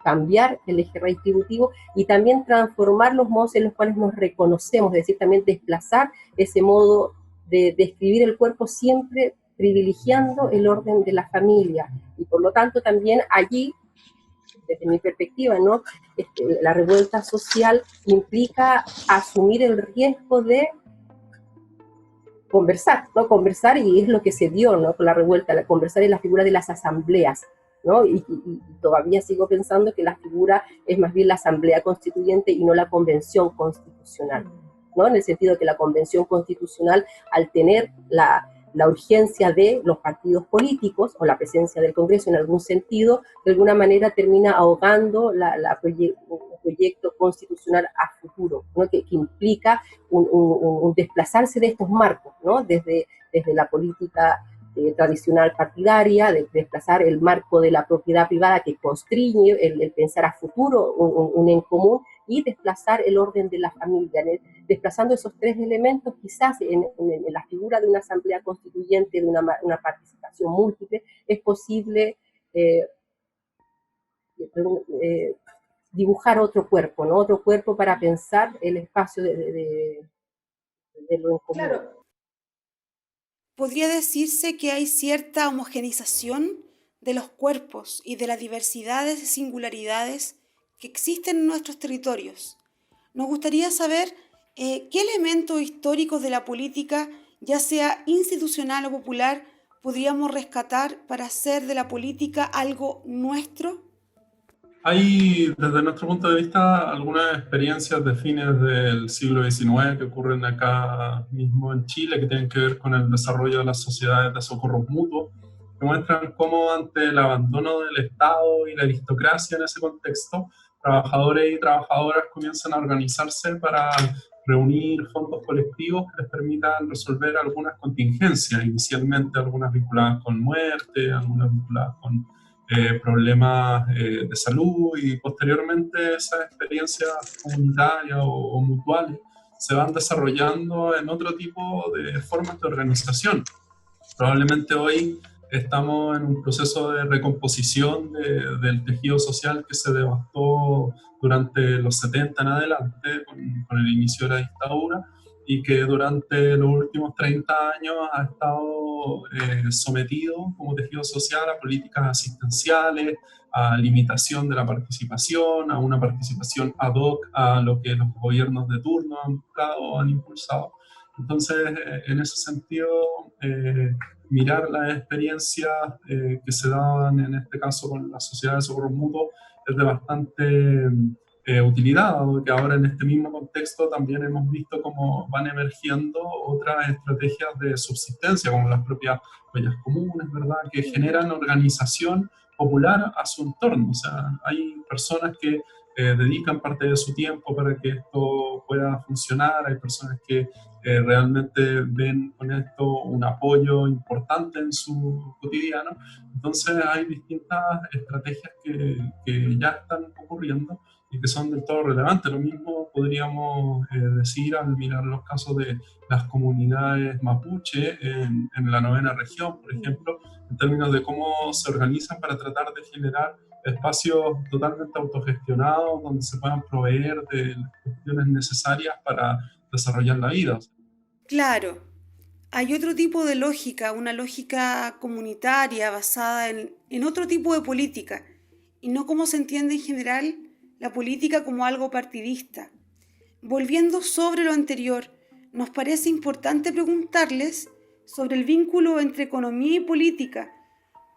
P: cambiar el eje redistributivo y también transformar los modos en los cuales nos reconocemos, es decir, también desplazar ese modo de describir el cuerpo siempre privilegiando el orden de la familia. Y por lo tanto también allí, desde mi perspectiva, ¿no? La revuelta social implica asumir el riesgo de conversar, ¿no? Conversar, y es lo que se dio, ¿no? Con la revuelta, conversar en la figura de las asambleas, ¿no? Y todavía sigo pensando que la figura es más bien la asamblea constituyente y no la convención constitucional, ¿no? En el sentido de que la convención constitucional, al tener la urgencia de los partidos políticos o la presencia del Congreso en algún sentido, de alguna manera termina ahogando un proyecto constitucional a futuro, ¿no? que implica un desplazarse de estos marcos, ¿no? Desde la política tradicional partidaria, de desplazar el marco de la propiedad privada que constriñe el pensar a futuro, un en común, y desplazar el orden de la familia. Desplazando esos tres elementos, quizás en la figura de una asamblea constituyente, de una participación múltiple, es posible dibujar otro cuerpo, ¿no? Otro cuerpo para pensar el espacio de lo en común.
O: Claro. Podría decirse que hay cierta homogenización de los cuerpos y de las diversidades y singularidades que existen en nuestros territorios. Nos gustaría saber qué elementos históricos de la política, ya sea institucional o popular, podríamos rescatar para hacer de la política algo nuestro.
Q: Hay, desde nuestro punto de vista, algunas experiencias de fines del siglo XIX que ocurren acá mismo en Chile, que tienen que ver con el desarrollo de las sociedades de socorros mutuos, que muestran cómo ante el abandono del Estado y la aristocracia en ese contexto, trabajadores y trabajadoras comienzan a organizarse para reunir fondos colectivos que les permitan resolver algunas contingencias, inicialmente algunas vinculadas con muerte, algunas vinculadas con problemas de salud, y posteriormente esas experiencias comunitarias o mutuales se van desarrollando en otro tipo de formas de organización. Probablemente hoy estamos en un proceso de recomposición del tejido social que se devastó durante los 70 en adelante con el inicio de la dictadura, y que durante los últimos 30 años ha estado sometido como tejido social a políticas asistenciales, a limitación de la participación, a una participación ad hoc a lo que los gobiernos de turno han buscado o han impulsado. Entonces, en ese sentido, mirar las experiencias que se daban en este caso con la Sociedad de Socorro Mutuo es de bastante utilidad, dado que ahora en este mismo contexto también hemos visto cómo van emergiendo otras estrategias de subsistencia, como las propias ollas comunes, ¿verdad?, que generan organización popular a su entorno. O sea, hay personas que dedican parte de su tiempo para que esto pueda funcionar, hay personas que realmente ven con esto un apoyo importante en su cotidiano. Entonces hay distintas estrategias que ya están ocurriendo y que son del todo relevantes. Lo mismo podríamos decir al mirar los casos de las comunidades mapuche en la 9ª región, por ejemplo, en términos de cómo se organizan para tratar de generar espacios totalmente autogestionados donde se puedan proveer de las cuestiones necesarias para desarrollar la vida.
O: Claro, hay otro tipo de lógica, una lógica comunitaria basada en otro tipo de política, y no como se entiende en general la política como algo partidista. Volviendo sobre lo anterior, nos parece importante preguntarles sobre el vínculo entre economía y política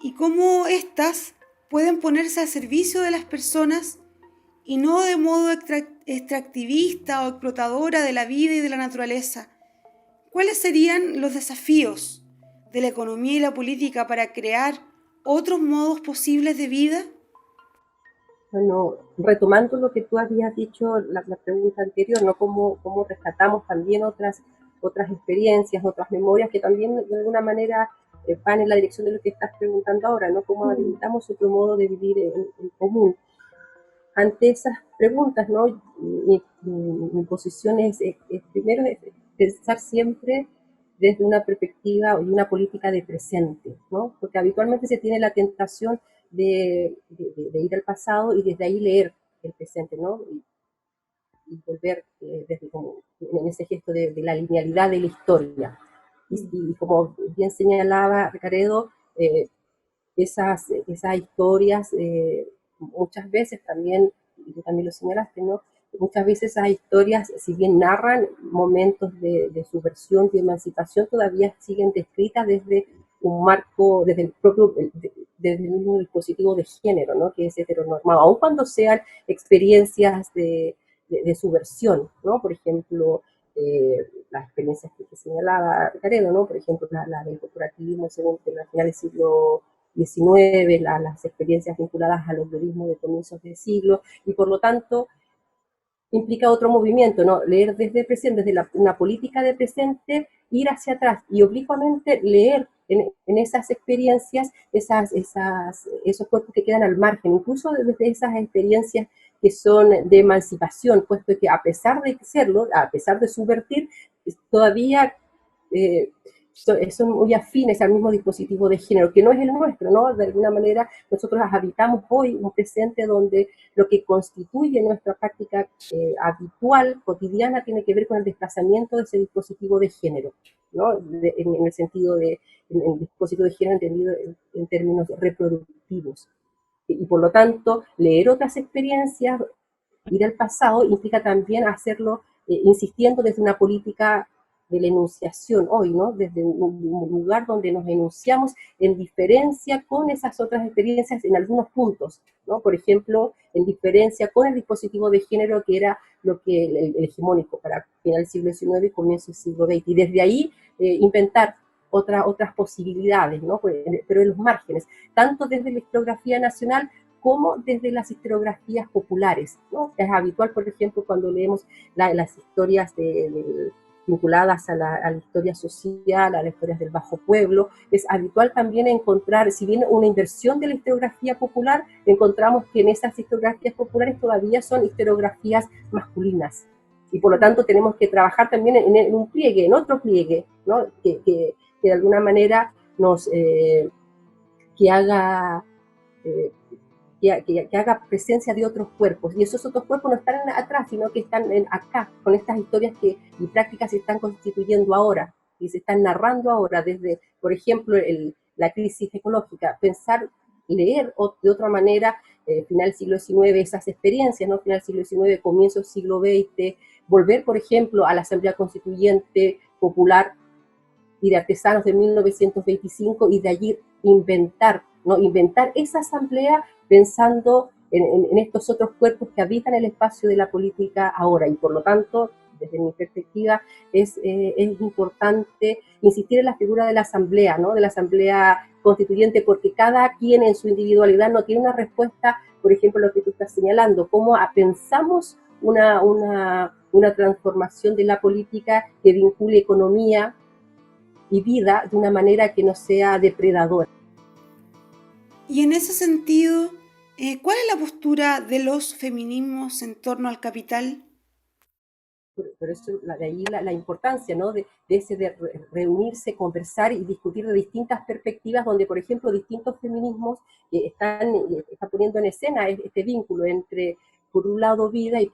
O: y cómo éstas pueden ponerse al servicio de las personas y no de modo extractivista o explotadora de la vida y de la naturaleza. ¿Cuáles serían los desafíos de la economía y la política para crear otros modos posibles de vida?
P: Bueno, retomando lo que tú habías dicho, la pregunta anterior, ¿no? ¿Cómo rescatamos también otras experiencias, otras memorias que también de alguna manera van en la dirección de lo que estás preguntando ahora, ¿no? ¿Cómo habilitamos otro modo de vivir en común? Ante esas preguntas, ¿no? Mi posición es primero es pensar siempre desde una perspectiva y una política de presente, ¿no? Porque habitualmente se tiene la tentación de ir al pasado y desde ahí leer el presente, ¿no? Y volver desde como en ese gesto de la linealidad de la historia. Y como bien señalaba Ricaredo, esas historias muchas veces también, y tú también lo señalaste, ¿no? Muchas veces esas historias, si bien narran momentos de subversión y emancipación, todavía siguen descritas desde un marco, desde el mismo dispositivo de género, ¿no? Que es heteronormado, aun cuando sean experiencias de subversión, ¿no? Por ejemplo, las experiencias que señalaba Ricaredo, ¿no? Por ejemplo, la del corporativismo según la final del siglo XIX, las experiencias vinculadas al obrerismo de comienzos del siglo, y por lo tanto implica otro movimiento, ¿no? Leer desde el presente, desde una política de presente, ir hacia atrás y oblicuamente leer en esas experiencias esos cuerpos que quedan al margen, incluso desde esas experiencias que son de emancipación, puesto que a pesar de serlo, a pesar de subvertir, todavía son muy afines al mismo dispositivo de género, que no es el nuestro, ¿no? De alguna manera nosotros habitamos hoy un presente donde lo que constituye nuestra práctica habitual, cotidiana, tiene que ver con el desplazamiento de ese dispositivo de género, ¿no? En el sentido de, en el dispositivo de género entendido en términos reproductivos. Y por lo tanto, leer otras experiencias, ir al pasado, implica también hacerlo insistiendo desde una política de la enunciación hoy, ¿no? Desde un lugar donde nos enunciamos en diferencia con esas otras experiencias en algunos puntos, ¿no? Por ejemplo, en diferencia con el dispositivo de género que era lo que el hegemónico para final del siglo XIX y comienzo del siglo XX. Y desde ahí inventar otras posibilidades, ¿no? Pero en los márgenes, tanto desde la historiografía nacional como desde las historiografías populares, ¿no? Es habitual, por ejemplo, cuando leemos las historias vinculadas a la historia social, a las historias del bajo pueblo, es habitual también encontrar, si bien una inversión de la historiografía popular, encontramos que en esas historiografías populares todavía son historiografías masculinas, y por lo tanto tenemos que trabajar también en un pliegue, en otro pliegue, ¿no? que de alguna manera nos que haga que haga presencia de otros cuerpos, y esos otros cuerpos no están atrás, sino que están acá, con estas historias y prácticas se están constituyendo ahora, y se están narrando ahora, desde, por ejemplo, la crisis ecológica, pensar, leer de otra manera, final del siglo XIX, esas experiencias, ¿no? Final del siglo XIX, comienzo del siglo XX, volver, por ejemplo, a la Asamblea Constituyente Popular y de Artesanos de 1925, y de allí inventar esa asamblea pensando en estos otros cuerpos que habitan el espacio de la política ahora, y por lo tanto, desde mi perspectiva, es importante insistir en la figura de la asamblea, ¿no? De la asamblea constituyente, porque cada quien en su individualidad no tiene una respuesta, por ejemplo, lo que tú estás señalando, cómo pensamos una transformación de la política que vincule economía y vida de una manera que no sea depredadora.
O: Y en ese sentido, ¿cuál es la postura de los feminismos en torno al capital?
P: Por eso de ahí la importancia, ¿no? de reunirse, conversar y discutir de distintas perspectivas, donde, por ejemplo, distintos feminismos están poniendo en escena este vínculo entre, por un lado, vida, y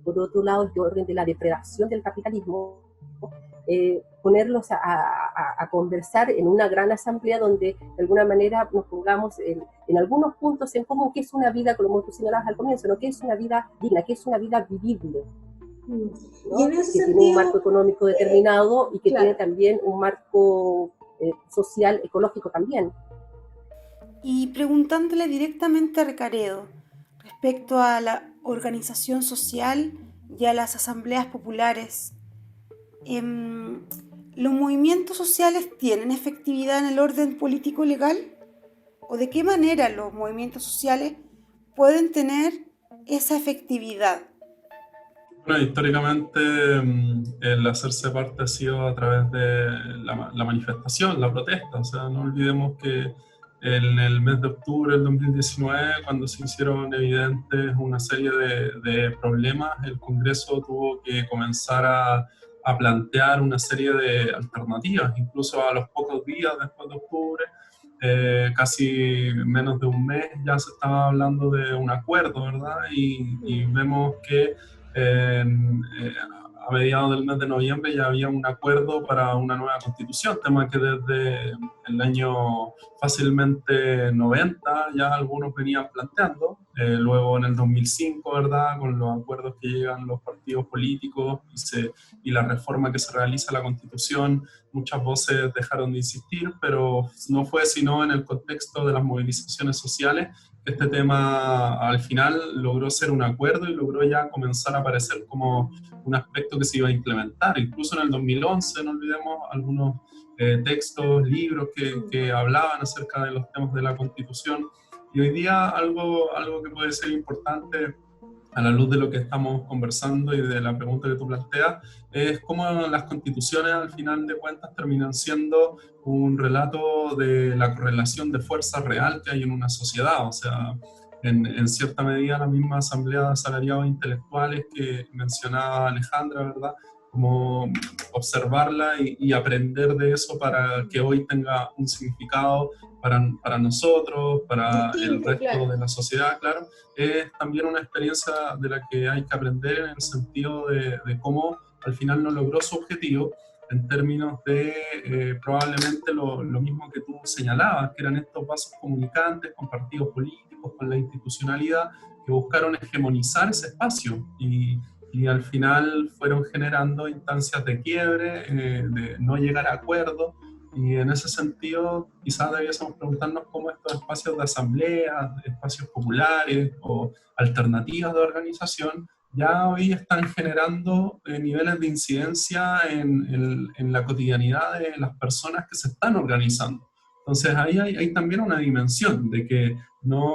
P: por otro lado, el orden de la depredación del capitalismo, ponerlos a conversar en una gran asamblea donde de alguna manera nos pongamos en algunos puntos en común, qué es una vida, como tú señalabas al comienzo, ¿no? ¿Qué es una vida digna? ¿Qué es una vida vivible? ¿No? Y en ese que sentido, tiene un marco económico determinado y que claro, tiene también un marco social, ecológico también.
O: Y preguntándole directamente a Recaredo respecto a la organización social y a las asambleas populares, ¿los movimientos sociales tienen efectividad en el orden político legal? ¿O de qué manera los movimientos sociales pueden tener esa efectividad?
Q: Bueno, históricamente el hacerse parte ha sido a través de la manifestación, la protesta. O sea, no olvidemos que en el mes de octubre del 2019, cuando se hicieron evidentes una serie de problemas, el Congreso tuvo que comenzar a plantear una serie de alternativas, incluso a los pocos días después de octubre, casi menos de un mes, ya se estaba hablando de un acuerdo, ¿verdad? Y vemos que a mediados del mes de noviembre ya había un acuerdo para una nueva constitución, tema que desde el año fácilmente 90 ya algunos venían planteando, luego en el 2005, ¿verdad?, con los acuerdos que llegan los partidos políticos y la reforma que se realiza a la constitución, muchas voces dejaron de insistir, pero no fue sino en el contexto de las movilizaciones sociales que este tema al final logró ser un acuerdo y logró ya comenzar a aparecer como un aspecto que se iba a implementar. Incluso en el 2011, no olvidemos, algunos textos, libros que hablaban acerca de los temas de la Constitución. Y hoy día algo que puede ser importante a la luz de lo que estamos conversando y de la pregunta que tú planteas, es cómo las constituciones al final de cuentas terminan siendo un relato de la correlación de fuerza real que hay en una sociedad. O sea, en cierta medida la misma asamblea de asalariados intelectuales que mencionaba Alejandra, ¿verdad?, como observarla y aprender de eso para que hoy tenga un significado para nosotros, para el resto de la sociedad, claro, es también una experiencia de la que hay que aprender en el sentido de cómo al final no logró su objetivo en términos de probablemente lo mismo que tú señalabas, que eran estos vasos comunicantes con partidos políticos, con la institucionalidad, que buscaron hegemonizar ese espacio y al final fueron generando instancias de quiebre, de no llegar a acuerdos. Y en ese sentido, quizás debiésemos preguntarnos cómo estos espacios de asamblea, espacios populares o alternativas de organización, ya hoy están generando niveles de incidencia en la cotidianidad de las personas que se están organizando. Entonces ahí hay también una dimensión de que no,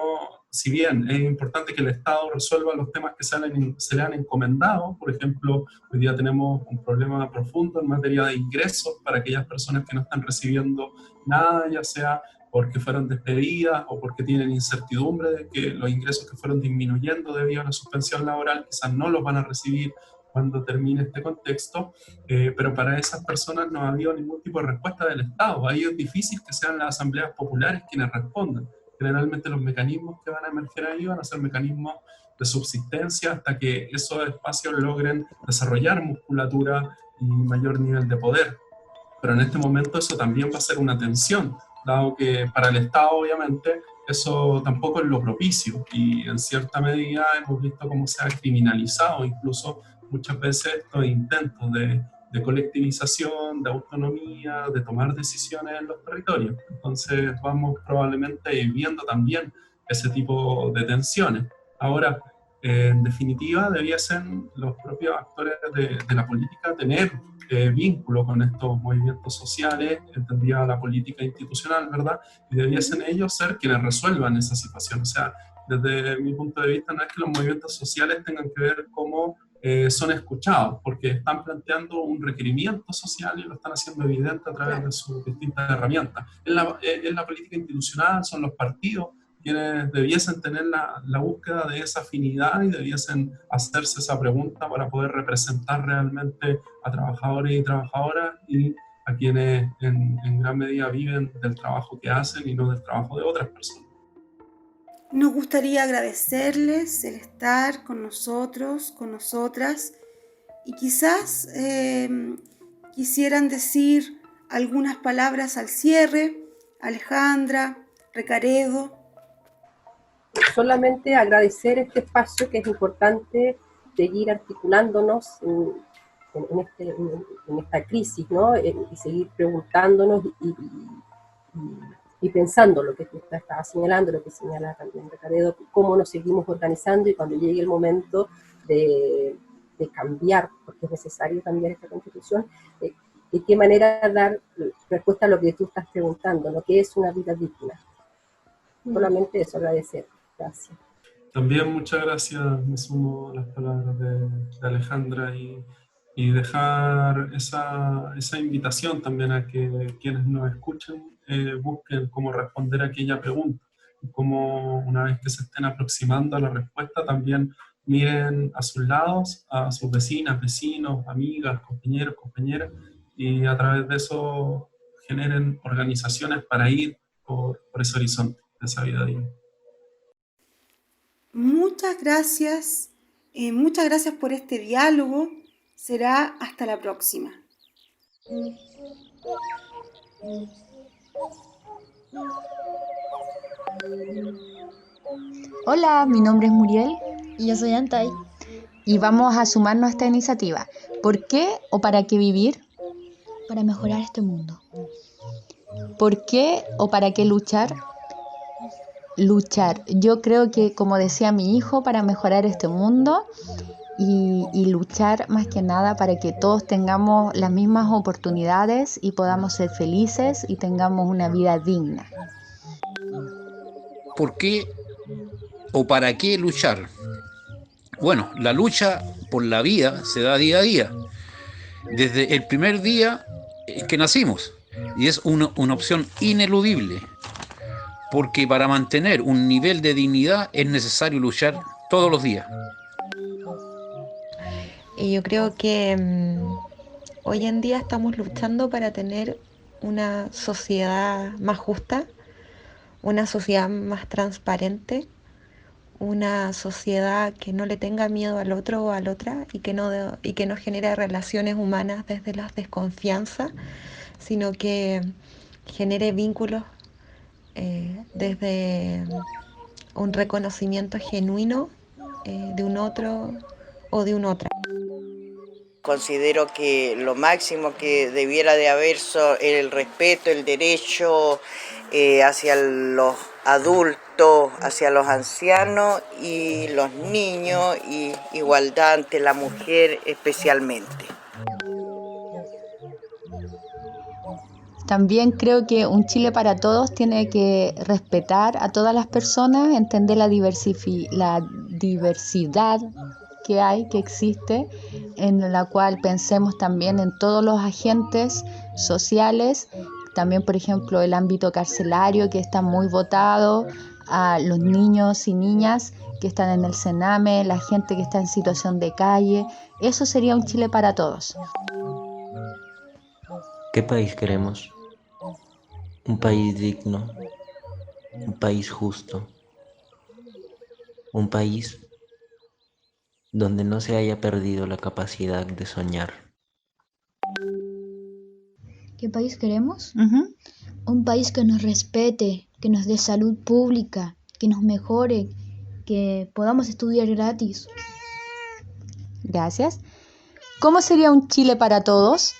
Q: si bien es importante que el Estado resuelva los temas que se le han encomendado, por ejemplo, hoy día tenemos un problema profundo en materia de ingresos para aquellas personas que no están recibiendo nada, ya sea porque fueron despedidas o porque tienen incertidumbre de que los ingresos que fueron disminuyendo debido a la suspensión laboral quizás no los van a recibir cuando termine este contexto, pero para esas personas no ha habido ningún tipo de respuesta del Estado. Ahí es difícil que sean las asambleas populares quienes respondan. generalmente los mecanismos que van a emerger ahí van a ser mecanismos de subsistencia hasta que esos espacios logren desarrollar musculatura y mayor nivel de poder. Pero en este momento eso también va a ser una tensión, dado que para el Estado obviamente eso tampoco es lo propicio, y en cierta medida hemos visto cómo se ha criminalizado incluso muchas veces estos intentos de colectivización, de autonomía, de tomar decisiones en los territorios. Entonces vamos probablemente viendo también ese tipo de tensiones. Ahora, en definitiva, debiesen los propios actores de la política tener vínculo con estos movimientos sociales, entendía la política institucional, ¿verdad? Y debiesen ellos ser quienes resuelvan esa situación. O sea, desde mi punto de vista, no es que los movimientos sociales tengan que ver cómo son escuchados, porque están planteando un requerimiento social y lo están haciendo evidente a través de sus distintas herramientas. En la política institucional son los partidos quienes debiesen tener la búsqueda de esa afinidad y debiesen hacerse esa pregunta para poder representar realmente a trabajadores y trabajadoras y a quienes en gran medida viven del trabajo que hacen y no del trabajo de otras personas.
O: Nos gustaría agradecerles el estar con nosotros, con nosotras, y quizás quisieran decir algunas palabras al cierre. Alejandra, Recaredo.
P: Solamente agradecer este espacio, que es importante seguir articulándonos en esta crisis, ¿no? Y seguir preguntándonos y pensando lo que tú estabas señalando, lo que señala también Recaredo, cómo nos seguimos organizando, y cuando llegue el momento de cambiar, porque es necesario cambiar esta Constitución, de qué manera dar respuesta a lo que tú estás preguntando, lo que es una vida digna. Solamente eso, agradecer. Gracias.
Q: También muchas gracias, me sumo a las palabras de Alejandra y dejar esa invitación también a que quienes nos escuchen busquen cómo responder a aquella pregunta, cómo una vez que se estén aproximando a la respuesta también miren a sus lados, a sus vecinas, vecinos, amigas, compañeros, compañeras, y a través de eso generen organizaciones para ir por ese horizonte de esa vida digna.
O: Muchas gracias por este diálogo. Será hasta la próxima.
R: Hola, mi nombre es Muriel y yo soy Antay y vamos a sumarnos a esta iniciativa. ¿Por qué o para qué vivir? Para mejorar este mundo. ¿Por qué o para qué luchar? Luchar. Yo creo que, como decía mi hijo, para mejorar este mundo y luchar más que nada para que todos tengamos las mismas oportunidades y podamos ser felices y tengamos una vida digna.
G: ¿Por qué o para qué luchar? Bueno, la lucha por la vida se da día a día, desde el primer día que nacimos, y es una opción ineludible, porque para mantener un nivel de dignidad es necesario luchar todos los días.
A: Y yo creo que hoy en día estamos luchando para tener una sociedad más justa, una sociedad más transparente, una sociedad que no le tenga miedo al otro o a la otra y que no genere relaciones humanas desde la desconfianza, sino que genere vínculos desde un reconocimiento genuino de un otro o de una otra.
S: Considero que lo máximo que debiera de haber el respeto, el derecho hacia los adultos, hacia los ancianos y los niños, y igualdad ante la mujer especialmente.
R: También creo que un Chile para todos tiene que respetar a todas las personas, entender la diversidad que existe, en la cual pensemos también en todos los agentes sociales, también por ejemplo el ámbito carcelario, que está muy votado, a los niños y niñas que están en el Sename, la gente que está en situación de calle. Eso sería un Chile para todos.
T: ¿Qué país queremos? Un país digno,
C: un país justo, un país donde no se haya perdido la capacidad de soñar.
T: ¿Qué país queremos? Un país que nos respete, que nos dé salud pública, que nos mejore, que podamos estudiar gratis.
R: Gracias. ¿Cómo sería un Chile para todos?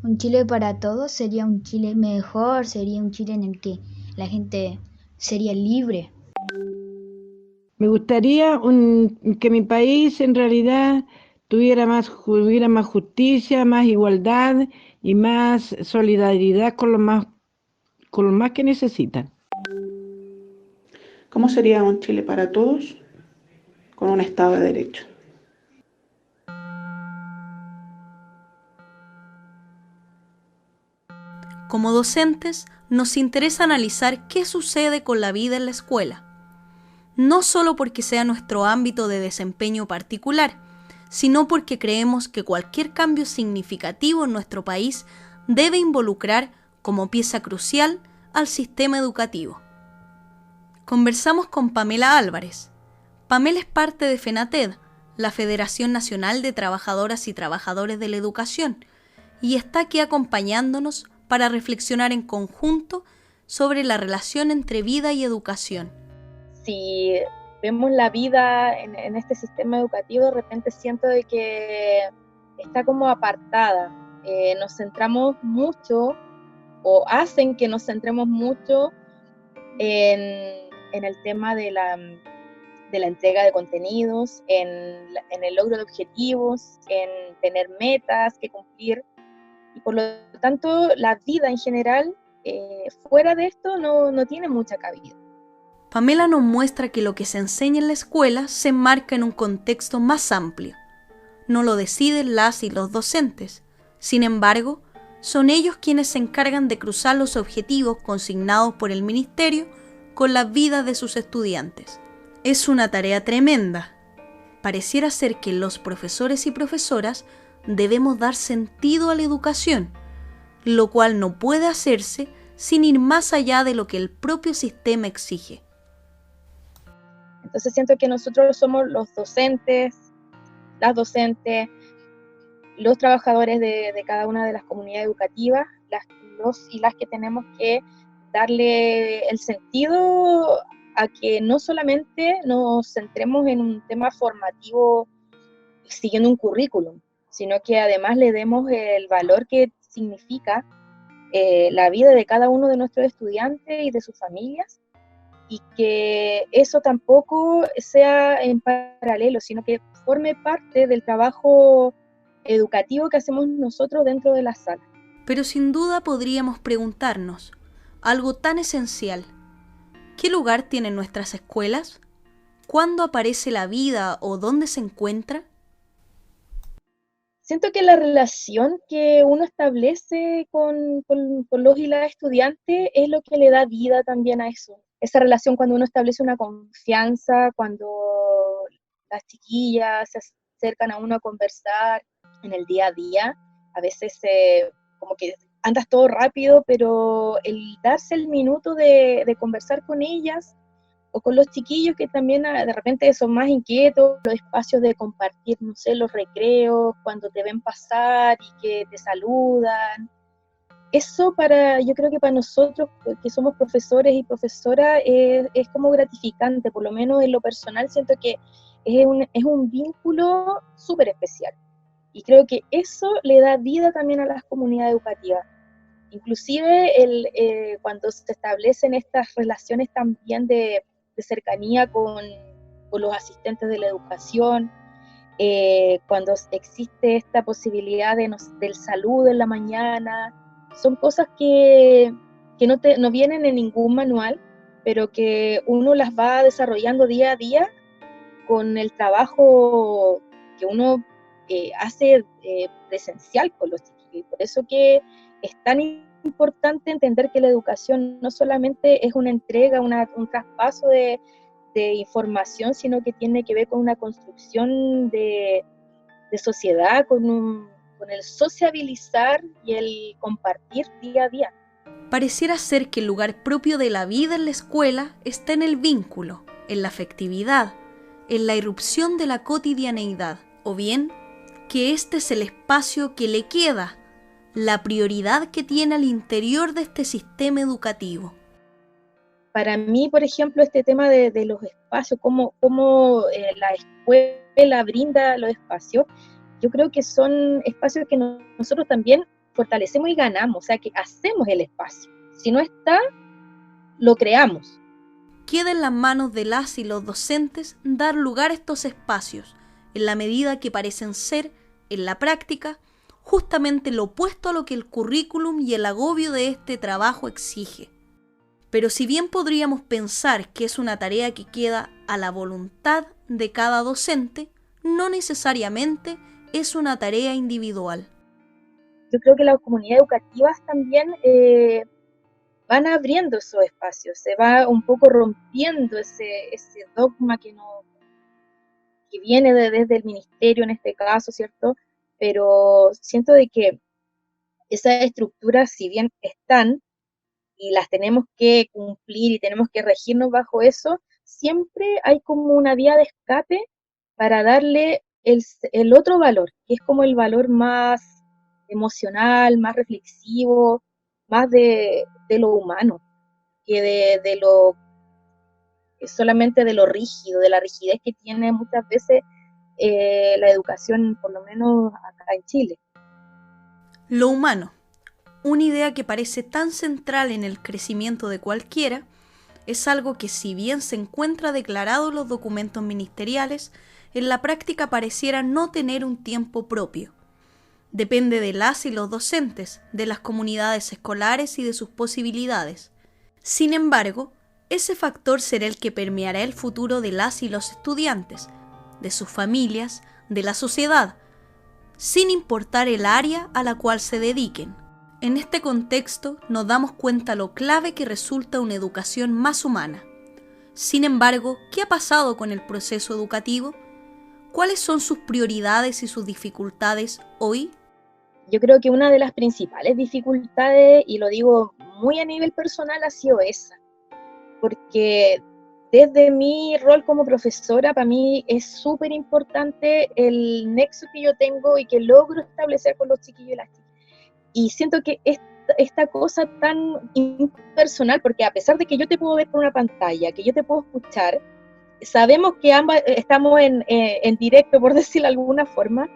T: Un Chile para todos sería un Chile mejor, sería un Chile en el que la gente sería libre.
U: Me gustaría que mi país en realidad hubiera más justicia, más igualdad y más solidaridad con los más que necesitan.
H: ¿Cómo sería un Chile para todos? Con un Estado de Derecho.
V: Como docentes, nos interesa analizar qué sucede con la vida en la escuela. No solo porque sea nuestro ámbito de desempeño particular, sino porque creemos que cualquier cambio significativo en nuestro país debe involucrar como pieza crucial al sistema educativo. Conversamos con Pamela Álvarez. Pamela es parte de FENATED, la Federación Nacional de Trabajadoras y Trabajadores de la Educación, y está aquí acompañándonos para reflexionar en conjunto sobre la relación entre vida y educación.
W: Si vemos la vida en este sistema educativo, de repente siento de que está como apartada. Nos centramos mucho, o hacen que nos centremos mucho en el tema de la entrega de contenidos, en el logro de objetivos, en tener metas que cumplir. Y por lo tanto, la vida en general, fuera de esto, no tiene mucha cabida.
V: Pamela nos muestra que lo que se enseña en la escuela se enmarca en un contexto más amplio. No lo deciden las y los docentes. Sin embargo, son ellos quienes se encargan de cruzar los objetivos consignados por el ministerio con las vidas de sus estudiantes. Es una tarea tremenda. Pareciera ser que los profesores y profesoras debemos dar sentido a la educación, lo cual no puede hacerse sin ir más allá de lo que el propio sistema exige.
W: Entonces siento que nosotros somos los docentes, las docentes, los trabajadores de cada una de las comunidades educativas, los y las que tenemos que darle el sentido a que no solamente nos centremos en un tema formativo siguiendo un currículum, sino que además le demos el valor que significa la vida de cada uno de nuestros estudiantes y de sus familias, y que eso tampoco sea en paralelo, sino que forme parte del trabajo educativo que hacemos nosotros dentro de la sala.
V: Pero sin duda podríamos preguntarnos, algo tan esencial, ¿qué lugar tienen nuestras escuelas? ¿Cuándo aparece la vida o dónde se encuentra?
W: Siento que la relación que uno establece con los y las estudiantes es lo que le da vida también a eso. Esa relación cuando uno establece una confianza, cuando las chiquillas se acercan a uno a conversar en el día a día, a veces como que andas todo rápido, pero el darse el minuto de conversar con ellas, o con los chiquillos que también de repente son más inquietos, los espacios de compartir, no sé, los recreos, cuando te ven pasar y que te saludan. Eso yo creo que para nosotros, que somos profesores y profesoras, es como gratificante, por lo menos en lo personal siento que es un vínculo súper especial. Y creo que eso le da vida también a las comunidades educativas. Inclusive cuando se establecen estas relaciones también de cercanía con los asistentes de la educación, cuando existe esta posibilidad del saludo en la mañana, son cosas que no vienen en ningún manual, pero que uno las va desarrollando día a día con el trabajo que uno hace presencial con los chiquillos. Y por eso que es tan importante entender que la educación no solamente es una entrega, un traspaso de información, sino que tiene que ver con una construcción de sociedad, con el sociabilizar y el compartir día a día.
V: Pareciera ser que el lugar propio de la vida en la escuela está en el vínculo, en la afectividad, en la irrupción de la cotidianeidad, o bien que este es el espacio que le queda, la prioridad que tiene al interior de este sistema educativo.
W: Para mí, por ejemplo, este tema de los espacios, cómo la escuela brinda los espacios, yo creo que son espacios que nosotros también fortalecemos y ganamos, o sea, que hacemos el espacio. Si no está, lo creamos.
V: Queda en las manos de las y los docentes dar lugar a estos espacios, en la medida que parecen ser, en la práctica, justamente lo opuesto a lo que el currículum y el agobio de este trabajo exige. Pero si bien podríamos pensar que es una tarea que queda a la voluntad de cada docente, no necesariamente es una tarea individual.
W: Yo creo que las comunidades educativas también van abriendo esos espacios, se va un poco rompiendo ese dogma que viene desde el ministerio en este caso, ¿cierto? Pero siento de que esas estructuras, si bien están, y las tenemos que cumplir y tenemos que regirnos bajo eso, siempre hay como una vía de escape para darle el otro valor, que es como el valor más emocional, más reflexivo, más de lo humano, que de lo solamente de lo rígido, de la rigidez que tiene muchas veces la educación, por lo menos acá en Chile.
V: Lo humano, una idea que parece tan central en el crecimiento de cualquiera, es algo que si bien se encuentra declarado en los documentos ministeriales, en la práctica pareciera no tener un tiempo propio. Depende de las y los docentes, de las comunidades escolares y de sus posibilidades. Sin embargo, ese factor será el que permeará el futuro de las y los estudiantes, de sus familias, de la sociedad, sin importar el área a la cual se dediquen. En este contexto nos damos cuenta lo clave que resulta una educación más humana. Sin embargo, ¿qué ha pasado con el proceso educativo? ¿Cuáles son sus prioridades y sus dificultades hoy?
W: Yo creo que una de las principales dificultades, y lo digo muy a nivel personal, ha sido esa. Porque desde mi rol como profesora, para mí es súper importante el nexo que yo tengo y que logro establecer con los chiquillos y las chicas. Y siento que esta cosa tan impersonal, porque a pesar de que yo te puedo ver por una pantalla, que yo te puedo escuchar, sabemos que ambas estamos en directo, por decirlo de alguna forma,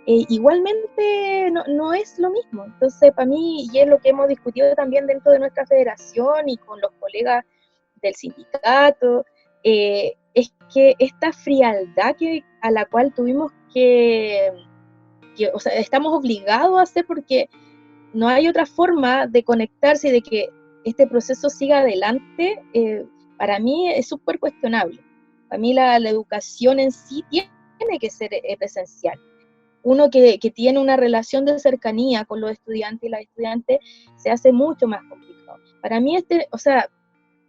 W: igualmente no es lo mismo. Entonces, para mí, y es lo que hemos discutido también dentro de nuestra federación y con los colegas del sindicato, es que esta frialdad a la cual tuvimos o sea, estamos obligados a hacer porque no hay otra forma de conectarse y de que este proceso siga adelante, para mí es súper cuestionable. Para mí la educación en sí tiene que ser presencial. Uno que tiene una relación de cercanía con los estudiantes y las estudiantes se hace mucho más complicado. Para mí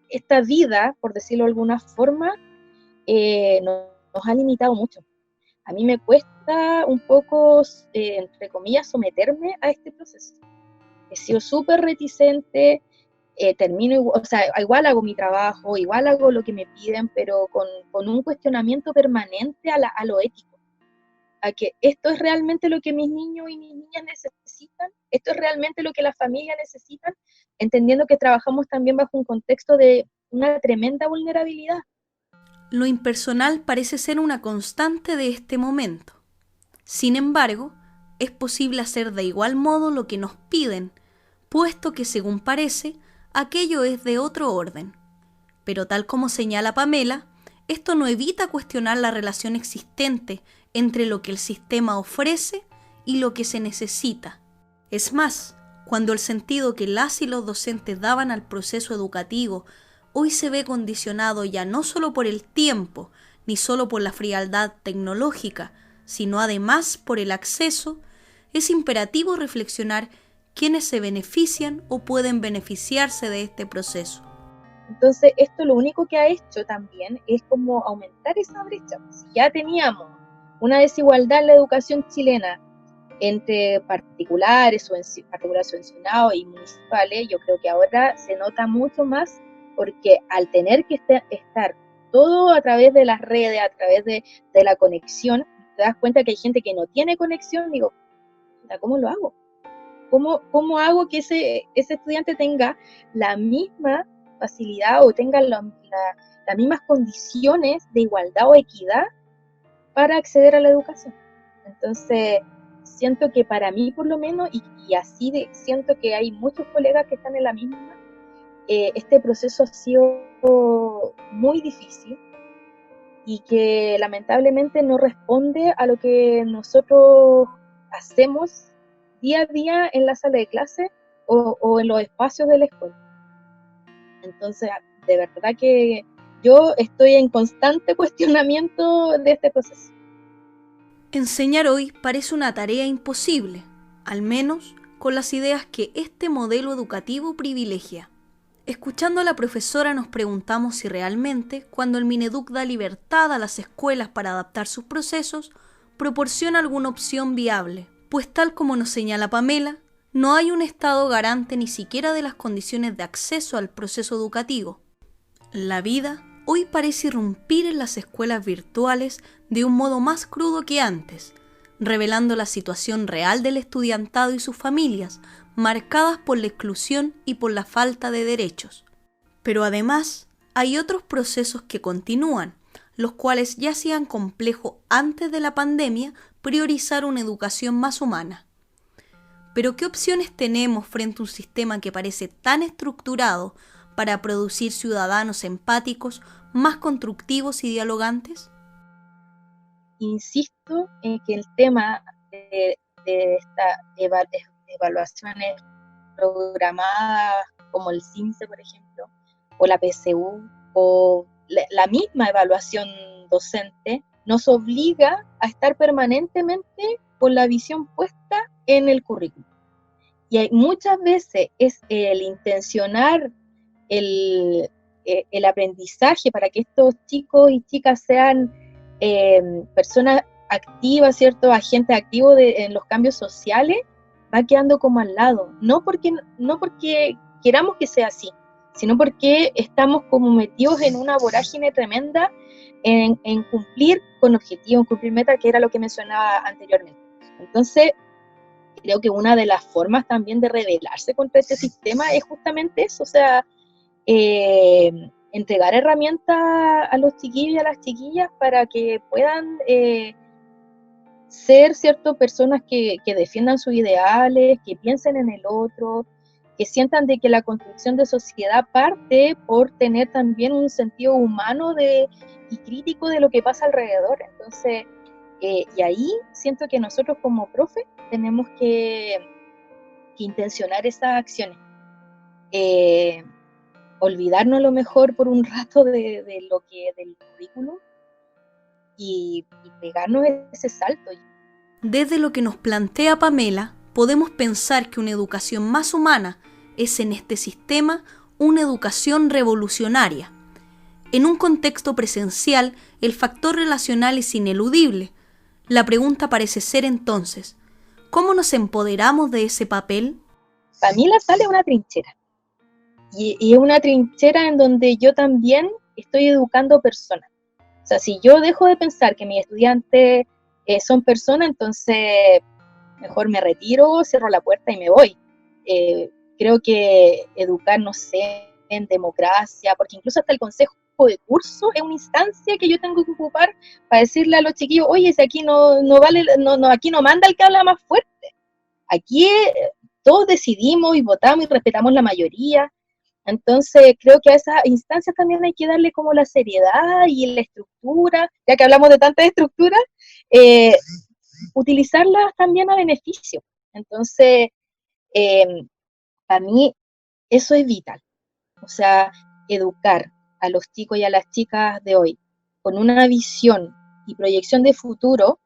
W: esta vida, por decirlo de alguna forma, nos ha limitado mucho. A mí me cuesta un poco, entre comillas, someterme a este proceso. He sido súper reticente, igual hago mi trabajo, igual hago lo que me piden, pero con un cuestionamiento permanente a lo ético, a que esto es realmente lo que mis niños y mis niñas necesitan, esto es realmente lo que las familias necesitan, entendiendo que trabajamos también bajo un contexto de una tremenda vulnerabilidad.
V: Lo impersonal parece ser una constante de este momento. Sin embargo, es posible hacer de igual modo lo que nos piden, puesto que, según parece, aquello es de otro orden. Pero tal como señala Pamela, esto no evita cuestionar la relación existente entre lo que el sistema ofrece y lo que se necesita. Es más, cuando el sentido que las y los docentes daban al proceso educativo hoy se ve condicionado ya no solo por el tiempo, ni solo por la frialdad tecnológica, sino además por el acceso, es imperativo reflexionar quiénes se benefician o pueden beneficiarse de este proceso.
W: Entonces, esto lo único que ha hecho también es como aumentar esa brecha. Si ya teníamos una desigualdad en la educación chilena entre particulares particulares subvencionados y municipales, yo creo que ahora se nota mucho más, porque al tener que estar todo a través de las redes, a través de la conexión, te das cuenta que hay gente que no tiene conexión. Digo, ¿cómo lo hago? ¿Cómo hago que ese estudiante tenga la misma facilidad o tenga las mismas condiciones de igualdad o equidad para acceder a la educación? Entonces, siento que para mí, por lo menos, y así siento que hay muchos colegas que están en la misma, este proceso ha sido muy difícil y que lamentablemente no responde a lo que nosotros hacemos día a día en la sala de clase o en los espacios de la escuela. Entonces, de verdad que yo estoy en constante cuestionamiento de este proceso.
V: Enseñar hoy parece una tarea imposible, al menos con las ideas que este modelo educativo privilegia. Escuchando a la profesora nos preguntamos si realmente, cuando el Mineduc da libertad a las escuelas para adaptar sus procesos, proporciona alguna opción viable, pues tal como nos señala Pamela, no hay un Estado garante ni siquiera de las condiciones de acceso al proceso educativo. La vida hoy parece irrumpir en las escuelas virtuales de un modo más crudo que antes, revelando la situación real del estudiantado y sus familias, marcadas por la exclusión y por la falta de derechos. Pero además, hay otros procesos que continúan, los cuales ya hacían complejo antes de la pandemia priorizar una educación más humana. Pero ¿qué opciones tenemos frente a un sistema que parece tan estructurado para producir ciudadanos empáticos, más constructivos y dialogantes?
W: Insisto en que el tema de estas evaluaciones programadas como el CIMSE, por ejemplo, o la PSU, o la misma evaluación docente, nos obliga a estar permanentemente con la visión puesta en el currículum. Y muchas veces es el intencionar el aprendizaje para que estos chicos y chicas sean personas activas, ¿cierto? Agentes activos en los cambios sociales, va quedando como al lado. No porque queramos que sea así, sino porque estamos como metidos en una vorágine tremenda en cumplir con objetivos, en cumplir metas, que era lo que mencionaba anteriormente. Entonces, creo que una de las formas también de rebelarse contra este sistema es justamente eso, o sea, entregar herramientas a los chiquillos y a las chiquillas para que puedan ser, ¿cierto?, personas que defiendan sus ideales, que piensen en el otro, que sientan de que la construcción de sociedad parte por tener también un sentido humano y crítico de lo que pasa alrededor. Entonces, y ahí siento que nosotros como profes tenemos que intencionar esas acciones. Olvidarnos a lo mejor por un rato del currículum y pegarnos ese salto.
V: Desde lo que nos plantea Pamela, podemos pensar que una educación más humana es en este sistema una educación revolucionaria. En un contexto presencial, el factor relacional es ineludible. La pregunta parece ser entonces, ¿cómo nos empoderamos de ese papel?
W: Para mí la sala es una trinchera. Y es una trinchera en donde yo también estoy educando personas. O sea, si yo dejo de pensar que mis estudiantes son personas, entonces mejor me retiro, cierro la puerta y me voy. Creo que educar, no sé, en democracia, porque incluso hasta el consejo de curso es una instancia que yo tengo que ocupar para decirle a los chiquillos, oye, si aquí no vale, aquí no manda el que habla más fuerte. Aquí todos decidimos y votamos y respetamos la mayoría. Entonces creo que a esas instancias también hay que darle como la seriedad y la estructura, ya que hablamos de tantas estructuras, utilizarlas también a beneficio. Entonces, para mí eso es vital. O sea, educar a los chicos y a las chicas de hoy con una visión y proyección de futuro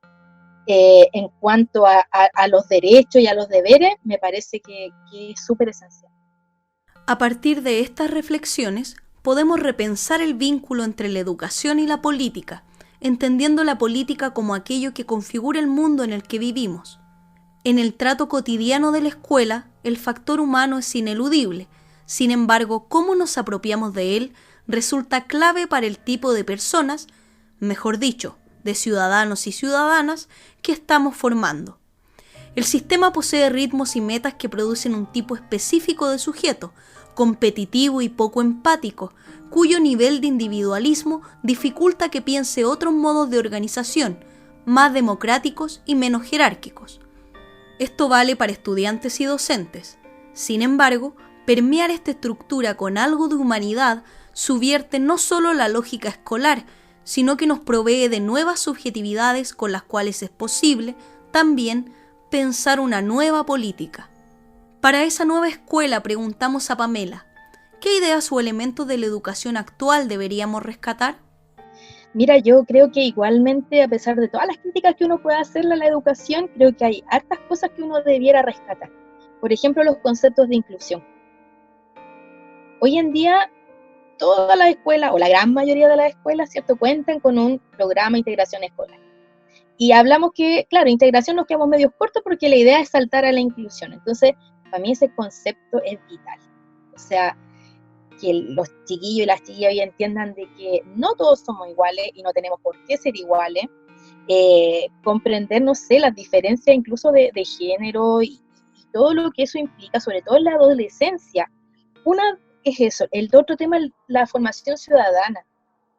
W: en cuanto a los derechos y a los deberes, me parece que es súper esencial.
V: A partir de estas reflexiones, podemos repensar el vínculo entre la educación y la política, entendiendo la política como aquello que configura el mundo en el que vivimos. En el trato cotidiano de la escuela, el factor humano es ineludible. Sin embargo, cómo nos apropiamos de él resulta clave para el tipo de personas, mejor dicho, de ciudadanos y ciudadanas que estamos formando. El sistema posee ritmos y metas que producen un tipo específico de sujeto, competitivo y poco empático, cuyo nivel de individualismo dificulta que piense otros modos de organización, más democráticos y menos jerárquicos. Esto vale para estudiantes y docentes. Sin embargo, permear esta estructura con algo de humanidad subvierte no solo la lógica escolar, sino que nos provee de nuevas subjetividades con las cuales es posible, también, pensar una nueva política. Para esa nueva escuela preguntamos a Pamela, ¿qué ideas o elementos de la educación actual deberíamos rescatar?
W: Mira, yo creo que igualmente, a pesar de todas las críticas que uno puede hacerle a la educación, creo que hay hartas cosas que uno debiera rescatar. Por ejemplo, los conceptos de inclusión. Hoy en día, todas las escuelas, o la gran mayoría de las escuelas, ¿cierto?, cuentan con un programa de integración escolar. Y hablamos que, claro, integración nos quedamos medio cortos porque la idea es saltar a la inclusión. Entonces, para mí ese concepto es vital. O sea, que los chiquillos y las chiquillas hoy entiendan de que no todos somos iguales y no tenemos por qué ser iguales. Comprender, no sé, las diferencias incluso de género y todo lo que eso implica, sobre todo en la adolescencia. Una es eso. El otro tema es la formación ciudadana,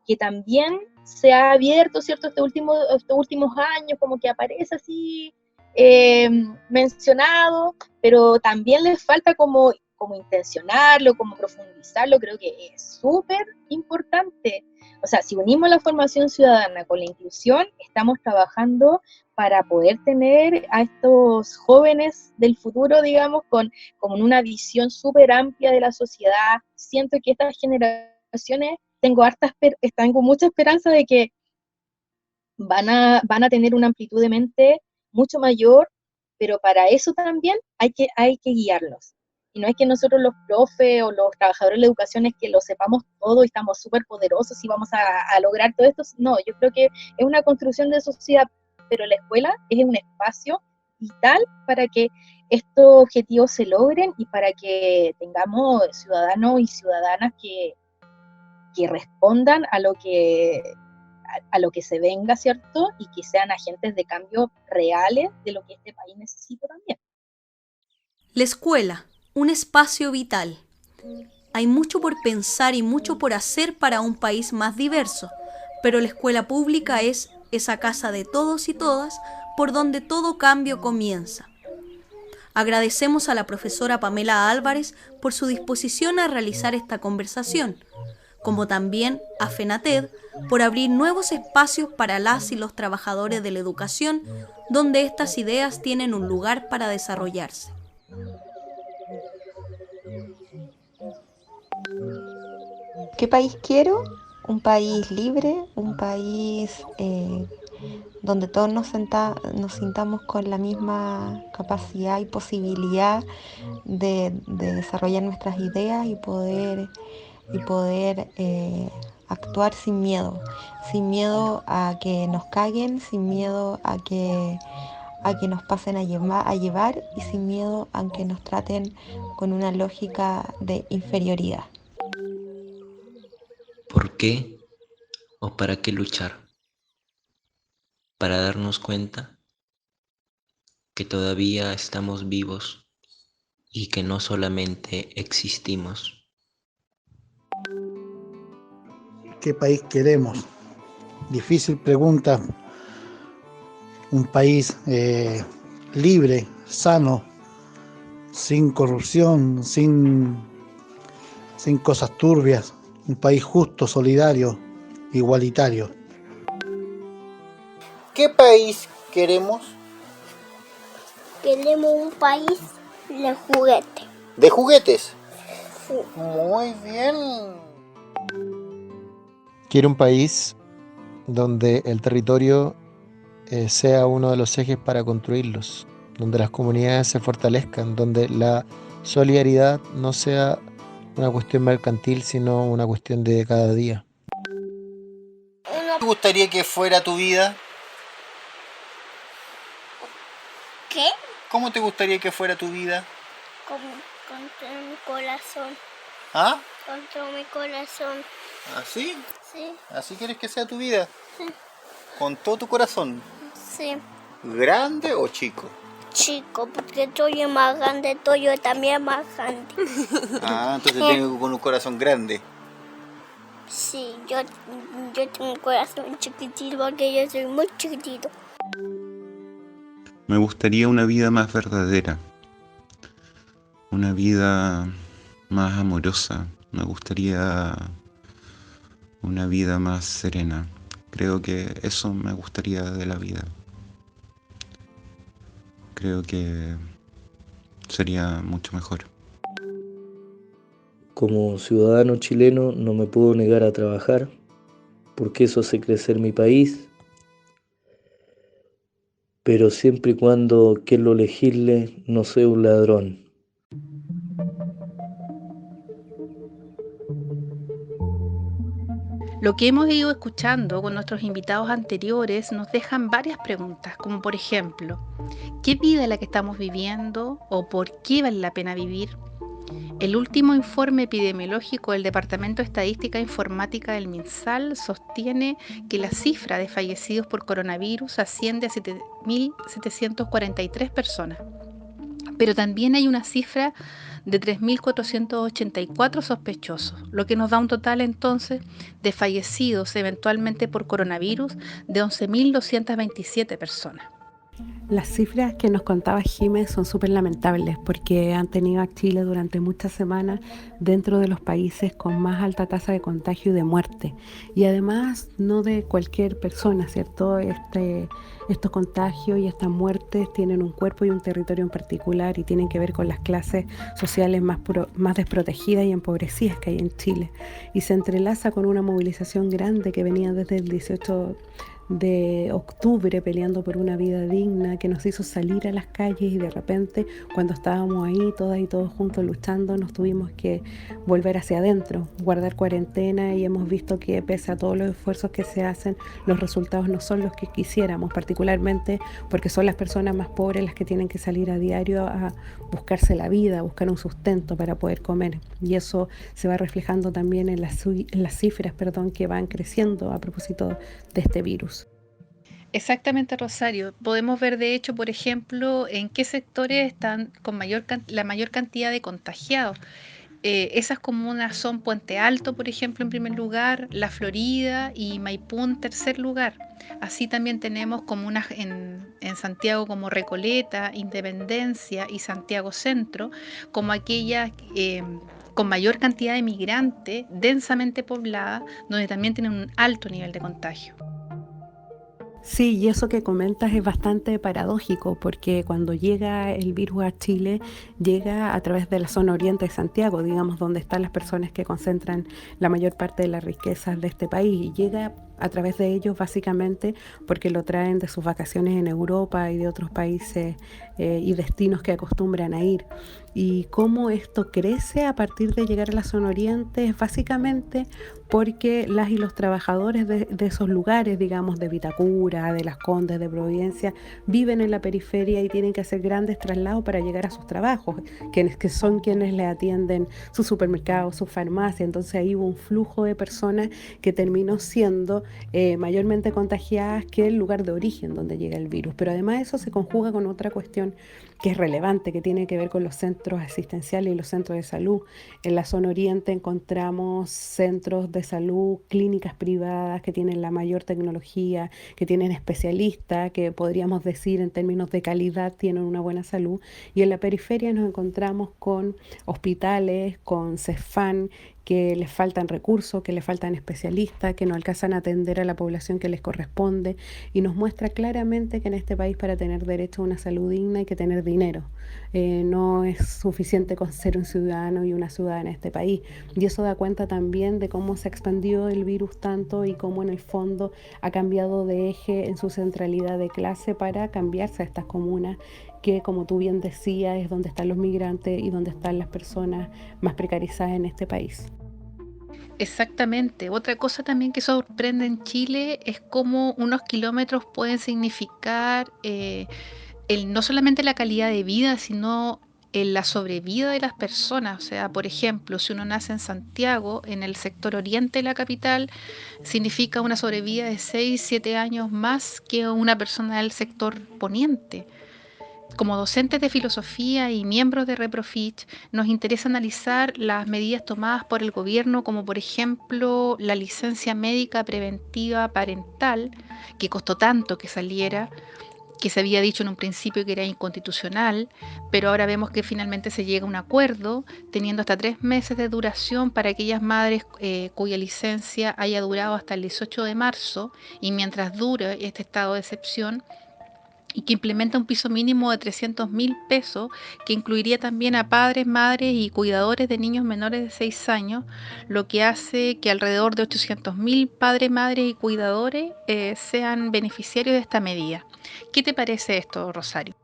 W: que también se ha abierto, ¿cierto?, estos últimos años, como que aparece así mencionado, pero también les falta como intencionarlo, como profundizarlo. Creo que es súper importante. O sea, si unimos la formación ciudadana con la inclusión, estamos trabajando para poder tener a estos jóvenes del futuro, digamos, con una visión súper amplia de la sociedad. Siento que estas generaciones, tengo mucha esperanza de que van a tener una amplitud de mente mucho mayor, pero para eso también hay que guiarlos. Y no es que nosotros los profes o los trabajadores de la educación es que lo sepamos todo y estamos súper poderosos y vamos a lograr todo esto. No, yo creo que es una construcción de sociedad, pero la escuela es un espacio vital para que estos objetivos se logren y para que tengamos ciudadanos y ciudadanas que respondan a lo que se venga, ¿cierto? Y que sean agentes de cambio reales de lo que este país necesita también.
V: La escuela, un espacio vital. Hay mucho por pensar y mucho por hacer para un país más diverso, pero la escuela pública es esa casa de todos y todas por donde todo cambio comienza. Agradecemos a la profesora Pamela Álvarez por su disposición a realizar esta conversación, como también a FENATED por abrir nuevos espacios para las y los trabajadores de la educación, donde estas ideas tienen un lugar para desarrollarse.
A: ¿Qué país quiero? Un país libre, un país donde todos nos sintamos con la misma capacidad y posibilidad de desarrollar nuestras ideas y poder actuar sin miedo a que nos caguen, sin miedo a que nos pasen a llevar y sin miedo a que nos traten con una lógica de inferioridad.
B: ¿Por qué o para qué luchar? Para darnos cuenta que todavía estamos vivos y que no solamente existimos.
D: ¿Qué país queremos? Difícil pregunta. Un país libre, sano, sin corrupción, sin cosas turbias. Un país justo, solidario, igualitario.
F: ¿Qué país queremos?
X: Queremos un país de juguete.
F: ¿De juguetes?
X: Sí.
F: Muy bien.
Y: Quiero un país donde el territorio sea uno de los ejes para construirlos, donde las comunidades se fortalezcan, donde la solidaridad no sea una cuestión mercantil, sino una cuestión de cada día.
F: ¿Te gustaría que fuera tu vida?
X: ¿Qué?
F: ¿Cómo te gustaría que fuera tu vida?
X: Con todo mi corazón.
F: ¿Ah?
X: Con todo mi corazón.
F: ¿Así?
X: Sí,
F: ¿Así quieres que sea tu vida?
X: sí,
F: ¿Con todo tu corazón?
X: sí.
F: ¿Grande o chico?
X: Chico, porque soy más grande, yo también más grande.
F: Ah, entonces tengo con un corazón grande.
X: Sí, yo tengo un corazón chiquitito porque yo soy muy chiquitito.
E: Me gustaría una vida más verdadera, una vida más amorosa, me gustaría una vida más serena. Creo que eso me gustaría de la vida. Creo que sería mucho mejor.
N: Como ciudadano chileno no me puedo negar a trabajar, porque eso hace crecer mi país, pero siempre y cuando quien lo legisle no sea un ladrón.
J: Lo que hemos ido escuchando con nuestros invitados anteriores nos dejan varias preguntas, como por ejemplo, ¿qué vida es la que estamos viviendo o por qué vale la pena vivir? El último informe epidemiológico del Departamento de Estadística e Informática del MinSal sostiene que la cifra de fallecidos por coronavirus asciende a 7.743 personas. Pero también hay una cifra de 3.484 sospechosos, lo que nos da un total entonces de fallecidos eventualmente por coronavirus de 11.227 personas.
K: Las cifras que nos contaba Jiménez son súper lamentables porque han tenido a Chile durante muchas semanas dentro de los países con más alta tasa de contagio y de muerte. Y además no de cualquier persona, ¿cierto? Estos contagios y estas muertes tienen un cuerpo y un territorio en particular y tienen que ver con las clases sociales más desprotegidas y empobrecidas que hay en Chile. Y se entrelaza con una movilización grande que venía desde el 18 de octubre peleando por una vida digna, que nos hizo salir a las calles, y de repente cuando estábamos ahí todas y todos juntos luchando nos tuvimos que volver hacia adentro, guardar cuarentena, y hemos visto que pese a todos los esfuerzos que se hacen, los resultados no son los que quisiéramos, particularmente porque son las personas más pobres las que tienen que salir a diario a buscarse la vida, a buscar un sustento para poder comer, y eso se va reflejando también en las cifras, que van creciendo a propósito de este virus.
J: Exactamente, Rosario. Podemos ver, de hecho, por ejemplo, en qué sectores están con la mayor cantidad de contagiados. Esas comunas son Puente Alto, por ejemplo, en primer lugar, La Florida y Maipú en tercer lugar. Así también tenemos comunas en Santiago como Recoleta, Independencia y Santiago Centro, como aquellas con mayor cantidad de migrantes, densamente pobladas, donde también tienen un alto nivel de contagio.
K: Sí, y eso que comentas es bastante paradójico porque cuando llega el virus a Chile, llega a través de la zona oriente de Santiago, digamos, donde están las personas que concentran la mayor parte de las riquezas de este país, y llega a través de ellos básicamente porque lo traen de sus vacaciones en Europa y de otros países y destinos que acostumbran a ir. Y cómo esto crece a partir de llegar a la zona oriente es básicamente porque las y los trabajadores de esos lugares, digamos, de Vitacura, de Las Condes, de Providencia, viven en la periferia y tienen que hacer grandes traslados para llegar a sus trabajos, que son quienes les atienden sus supermercados, sus farmacias. Entonces ahí hubo un flujo de personas que terminó siendo mayormente contagiadas que el lugar de origen donde llega el virus. Pero además eso se conjuga con otra cuestión que es relevante, que tiene que ver con los centros asistenciales y los centros de salud. En la zona oriente encontramos centros de salud, clínicas privadas que tienen la mayor tecnología, que tienen especialistas, que podríamos decir en términos de calidad tienen una buena salud. Y en la periferia nos encontramos con hospitales, con CEFAM, que les faltan recursos, que les faltan especialistas, que no alcanzan a atender a la población que les corresponde, y nos muestra claramente que en este país para tener derecho a una salud digna hay que tener dinero. No es suficiente con ser un ciudadano y una ciudadana en este país, y eso da cuenta también de cómo se ha expandido el virus tanto y cómo en el fondo ha cambiado de eje en su centralidad de clase para cambiarse a estas comunas que, como tú bien decías, es donde están los migrantes y donde están las personas más precarizadas en este país.
J: Exactamente. Otra cosa también que sorprende en Chile es cómo unos kilómetros pueden significar no solamente la calidad de vida, sino en la sobrevida de las personas. O sea, por ejemplo, si uno nace en Santiago, en el sector oriente de la capital, significa una sobrevida de 6, 7 años más que una persona del sector poniente. Como docentes de filosofía y miembros de Reprofit, nos interesa analizar las medidas tomadas por el gobierno, como por ejemplo la licencia médica preventiva parental, que costó tanto que saliera, que se había dicho en un principio que era inconstitucional, pero ahora vemos que finalmente se llega a un acuerdo, teniendo hasta 3 meses de duración para aquellas madres cuya licencia haya durado hasta el 18 de marzo, y mientras dure este estado de excepción, y que implementa un piso mínimo de 300.000 pesos, que incluiría también a padres, madres y cuidadores de niños menores de 6 años, lo que hace que alrededor de 800.000 padres, madres y cuidadores sean beneficiarios de esta medida. ¿Qué te parece esto, Rosario?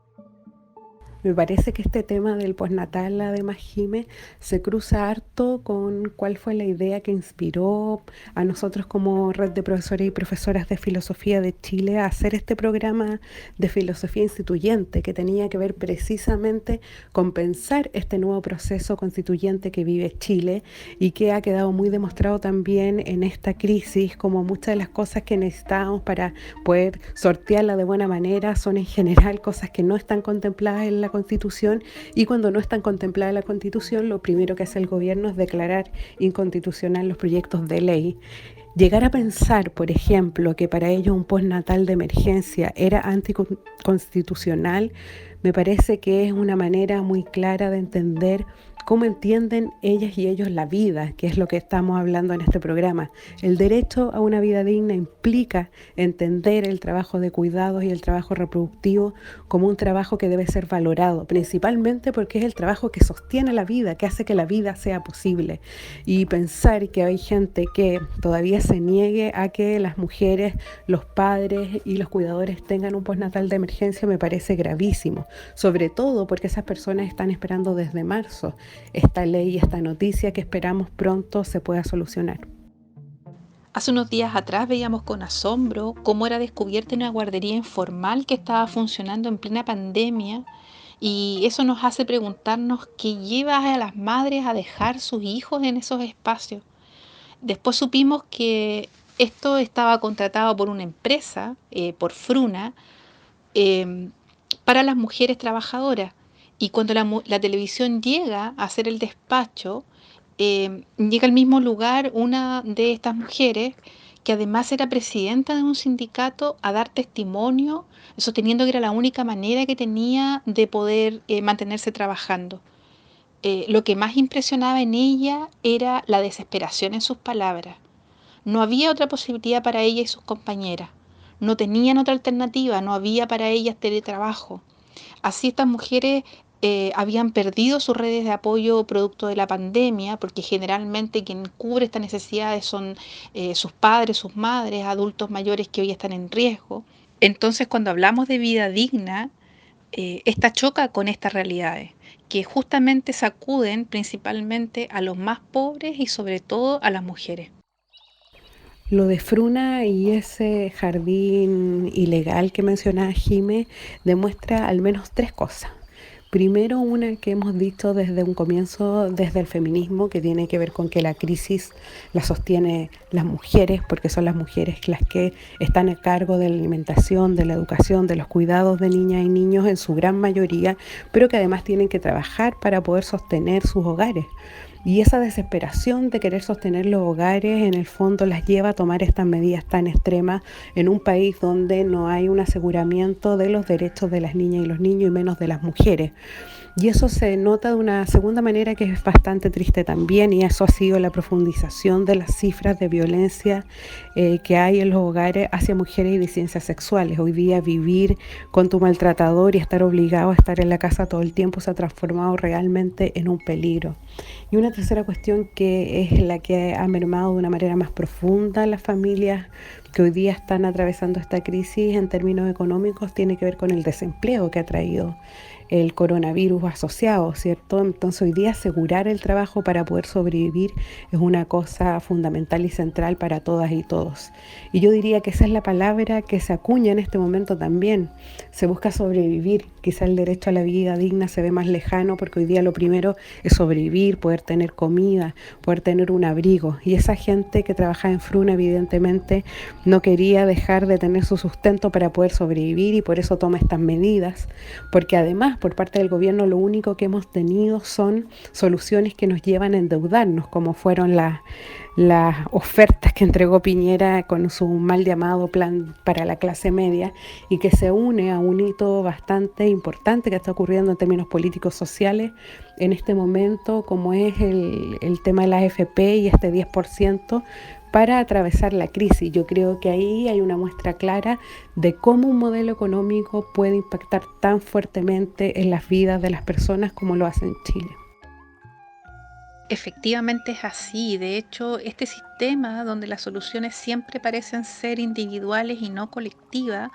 K: Me parece que este tema del postnatal, además, Jime, se cruza harto con cuál fue la idea que inspiró a nosotros como Red de Profesores y Profesoras de Filosofía de Chile a hacer este programa de filosofía instituyente, que tenía que ver precisamente con pensar este nuevo proceso constituyente que vive Chile y que ha quedado muy demostrado también en esta crisis, como muchas de las cosas que necesitamos para poder sortearla de buena manera son en general cosas que no están contempladas en la Constitución, y cuando no están contempladas en la Constitución, lo primero que hace el gobierno es declarar inconstitucional los proyectos de ley. Llegar a pensar, por ejemplo, que para ellos un postnatal de emergencia era anticonstitucional, me parece que es una manera muy clara de entender cómo entienden ellas y ellos la vida, que es lo que estamos hablando en este programa. El derecho a una vida digna implica entender el trabajo de cuidados y el trabajo reproductivo como un trabajo que debe ser valorado, principalmente porque es el trabajo que sostiene la vida, que hace que la vida sea posible. Y pensar que hay gente que todavía se niegue a que las mujeres, los padres y los cuidadores tengan un postnatal de emergencia me parece gravísimo, sobre todo porque esas personas están esperando desde marzo esta ley y esta noticia que esperamos pronto se pueda solucionar.
J: Hace unos días atrás veíamos con asombro cómo era descubierta una guardería informal que estaba funcionando en plena pandemia, y eso nos hace preguntarnos qué lleva a las madres a dejar sus hijos en esos espacios. Después supimos que esto estaba contratado por una empresa, por Fruna, para las mujeres trabajadoras. Y cuando la televisión llega a hacer el despacho, llega al mismo lugar una de estas mujeres, que además era presidenta de un sindicato, a dar testimonio, sosteniendo que era la única manera que tenía de poder mantenerse trabajando. Lo que más impresionaba en ella era la desesperación en sus palabras. No había otra posibilidad para ella y sus compañeras. No tenían otra alternativa, no había para ellas teletrabajo. Así estas mujeres habían perdido sus redes de apoyo producto de la pandemia, porque generalmente quien cubre estas necesidades son sus padres, sus madres, adultos mayores que hoy están en riesgo. Entonces, cuando hablamos de vida digna, esta choca con estas realidades, que justamente sacuden principalmente a los más pobres y sobre todo a las mujeres.
K: Lo de Fruna y ese jardín ilegal que mencionaba Jime demuestra al menos 3 cosas. Primero, una que hemos dicho desde un comienzo, desde el feminismo, que tiene que ver con que la crisis la sostiene las mujeres, porque son las mujeres las que están a cargo de la alimentación, de la educación, de los cuidados de niñas y niños en su gran mayoría, pero que además tienen que trabajar para poder sostener sus hogares. Y esa desesperación de querer sostener los hogares en el fondo las lleva a tomar estas medidas tan extremas en un país donde no hay un aseguramiento de los derechos de las niñas y los niños y menos de las mujeres. Y eso se nota de una segunda manera que es bastante triste también, y eso ha sido la profundización de las cifras de violencia que hay en los hogares hacia mujeres y disidencias sexuales. Hoy día vivir con tu maltratador y estar obligado a estar en la casa todo el tiempo se ha transformado realmente en un peligro. Y una tercera cuestión que es la que ha mermado de una manera más profunda en las familias que hoy día están atravesando esta crisis en términos económicos tiene que ver con el desempleo que ha traído el coronavirus asociado, ¿cierto? Entonces hoy día asegurar el trabajo para poder sobrevivir es una cosa fundamental y central para todas y todos. Y yo diría que esa es la palabra que se acuña en este momento también. Se busca sobrevivir, quizá el derecho a la vida digna se ve más lejano porque hoy día lo primero es sobrevivir, poder tener comida, poder tener un abrigo. Y esa gente que trabajaba en Fruna evidentemente no quería dejar de tener su sustento para poder sobrevivir y por eso toma estas medidas, porque además por parte del gobierno lo único que hemos tenido son soluciones que nos llevan a endeudarnos, como fueron las ofertas que entregó Piñera con su mal llamado plan para la clase media y que se une a un hito bastante importante que está ocurriendo en términos políticos sociales en este momento, como es el tema de la AFP y este 10% para atravesar la crisis. Yo creo que ahí hay una muestra clara de cómo un modelo económico puede impactar tan fuertemente en las vidas de las personas como lo hace en Chile.
J: Efectivamente es así. De hecho, este sistema donde las soluciones siempre parecen ser individuales y no colectivas,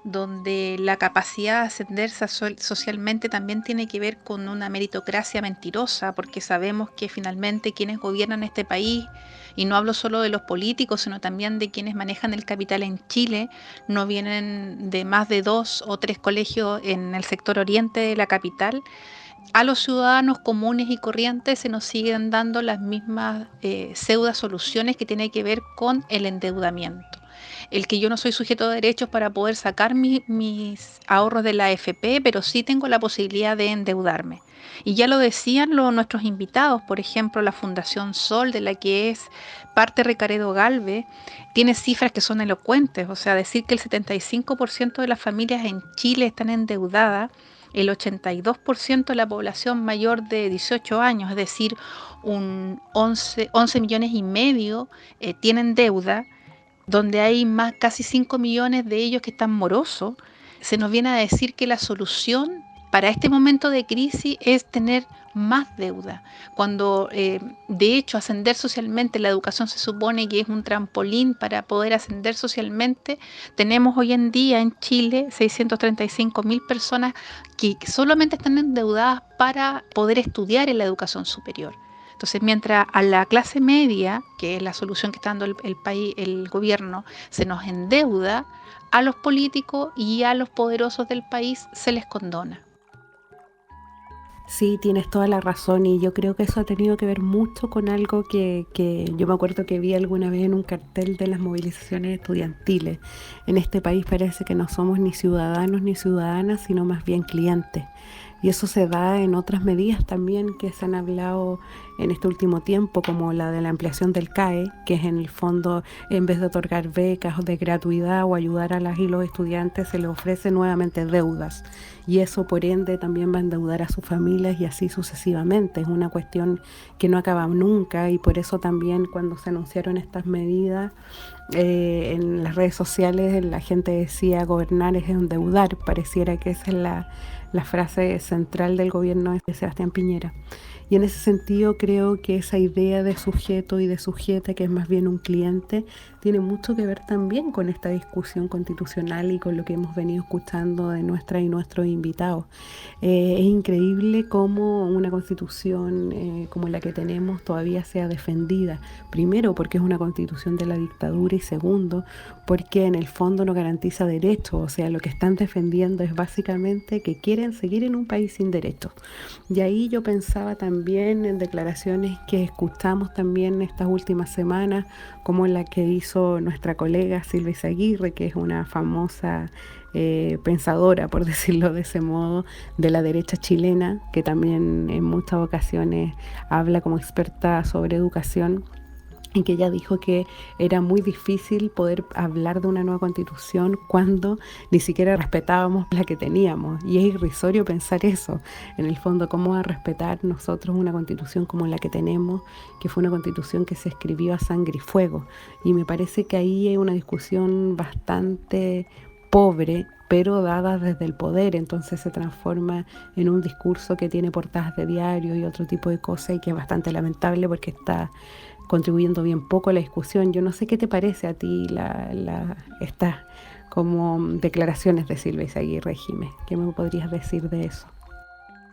J: donde la capacidad de ascenderse socialmente también tiene que ver con una meritocracia mentirosa, porque sabemos que finalmente quienes gobiernan este país, y no hablo solo de los políticos, sino también de quienes manejan el capital en Chile, no vienen de más de 2 o 3 colegios en el sector oriente de la capital. A los ciudadanos comunes y corrientes se nos siguen dando las mismas pseudo soluciones que tienen que ver con el endeudamiento. El que yo no soy sujeto de derechos para poder sacar mis ahorros de la AFP, pero sí tengo la posibilidad de endeudarme. Y ya lo decían nuestros invitados, por ejemplo, la Fundación Sol, de la que es parte Ricaredo Galve, tiene cifras que son elocuentes, o sea, decir que el 75% de las familias en Chile están endeudadas, el 82% de la población mayor de 18 años, es decir, un 11 millones y medio tienen deuda, donde hay casi 5 millones de ellos que están morosos. Se nos viene a decir que la solución para este momento de crisis es tener más deuda, cuando de hecho ascender socialmente, la educación se supone que es un trampolín para poder ascender socialmente. Tenemos hoy en día en Chile 635.000 personas que solamente están endeudadas para poder estudiar en la educación superior. Entonces, mientras a la clase media, que es la solución que está dando el país, el gobierno, se nos endeuda, a los políticos y a los poderosos del país se les condona.
K: Sí, tienes toda la razón y yo creo que eso ha tenido que ver mucho con algo que yo me acuerdo que vi alguna vez en un cartel de las movilizaciones estudiantiles. En este país parece que no somos ni ciudadanos ni ciudadanas, sino más bien clientes. Y eso se da en otras medidas también que se han hablado en este último tiempo, como la de la ampliación del CAE, que es en el fondo, en vez de otorgar becas o de gratuidad o ayudar a las y los estudiantes, se les ofrece nuevamente deudas. Y eso, por ende, también va a endeudar a sus familias y así sucesivamente. Es una cuestión que no acaba nunca y por eso también cuando se anunciaron estas medidas, en las redes sociales la gente decía gobernar es endeudar. Pareciera que esa es la frase central del gobierno de Sebastián Piñera. Y en ese sentido creo que esa idea de sujeto y de sujeta, que es más bien un cliente, tiene mucho que ver también con esta discusión constitucional y con lo que hemos venido escuchando de nuestra y nuestros invitados. Es increíble cómo una constitución como la que tenemos todavía sea defendida. Primero, porque es una constitución de la dictadura y segundo, porque en el fondo no garantiza derechos. O sea, lo que están defendiendo es básicamente que quieren seguir en un país sin derechos. Y ahí yo pensaba también en declaraciones que escuchamos también estas últimas semanas, como la que hizo nuestra colega Silvia Izaguirre, que es una famosa pensadora, por decirlo de ese modo, de la derecha chilena, que también en muchas ocasiones habla como experta sobre educación, y que ella dijo que era muy difícil poder hablar de una nueva constitución cuando ni siquiera respetábamos la que teníamos. Y es irrisorio pensar eso. En el fondo, ¿cómo va a respetar nosotros una constitución como la que tenemos, que fue una constitución que se escribió a sangre y fuego? Y me parece que ahí hay una discusión bastante pobre, pero dada desde el poder, entonces se transforma en un discurso que tiene portadas de diario y otro tipo de cosas, y que es bastante lamentable porque está contribuyendo bien poco a la discusión. Yo no sé qué te parece a ti estas como declaraciones de Silvia Izaguirre, Jiménez. ¿Qué me podrías decir de eso?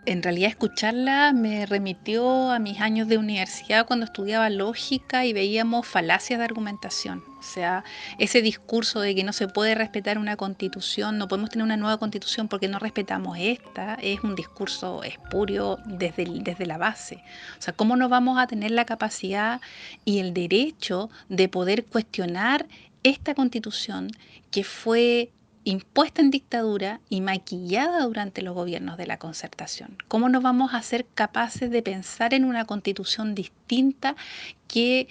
J: En realidad escucharla me remitió a mis años de universidad cuando estudiaba lógica y veíamos falacias de argumentación. O sea, ese discurso de que no se puede respetar una constitución, no podemos tener una nueva constitución porque no respetamos esta, es un discurso espurio desde la base. O sea, ¿cómo no vamos a tener la capacidad y el derecho de poder cuestionar esta constitución que fue impuesta en dictadura y maquillada durante los gobiernos de la Concertación? ¿Cómo no vamos a ser capaces de pensar en una constitución distinta que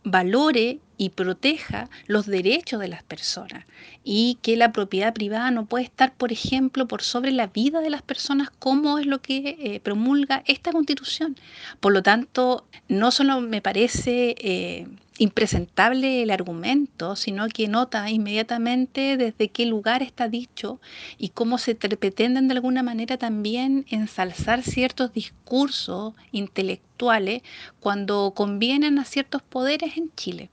J: valore y proteja los derechos de las personas y que la propiedad privada no puede estar, por ejemplo, por sobre la vida de las personas, como es lo que promulga esta Constitución? Por lo tanto, no solo me parece impresentable el argumento, sino que nota inmediatamente desde qué lugar está dicho y cómo se pretenden de alguna manera también ensalzar ciertos discursos intelectuales cuando convienen a ciertos poderes en Chile.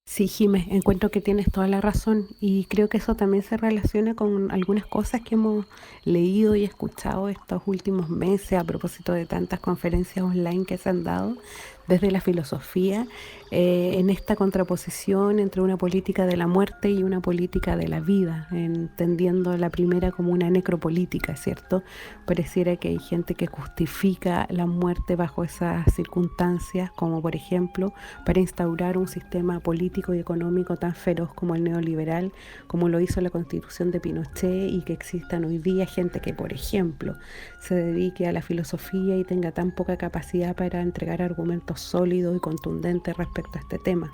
K: Sí, Jimé, encuentro que tienes toda la razón y creo que eso también se relaciona con algunas cosas que hemos leído y escuchado estos últimos meses a propósito de tantas conferencias online que se han dado desde la filosofía, en esta contraposición entre una política de la muerte y una política de la vida, entendiendo la primera como una necropolítica, ¿cierto? Pareciera que hay gente que justifica la muerte bajo esas circunstancias, como por ejemplo para instaurar un sistema político y económico tan feroz como el neoliberal, como lo hizo la Constitución de Pinochet, y que existan hoy día gente que, por ejemplo, se dedique a la filosofía y tenga tan poca capacidad para entregar argumentos sólidos y contundentes respecto a este tema.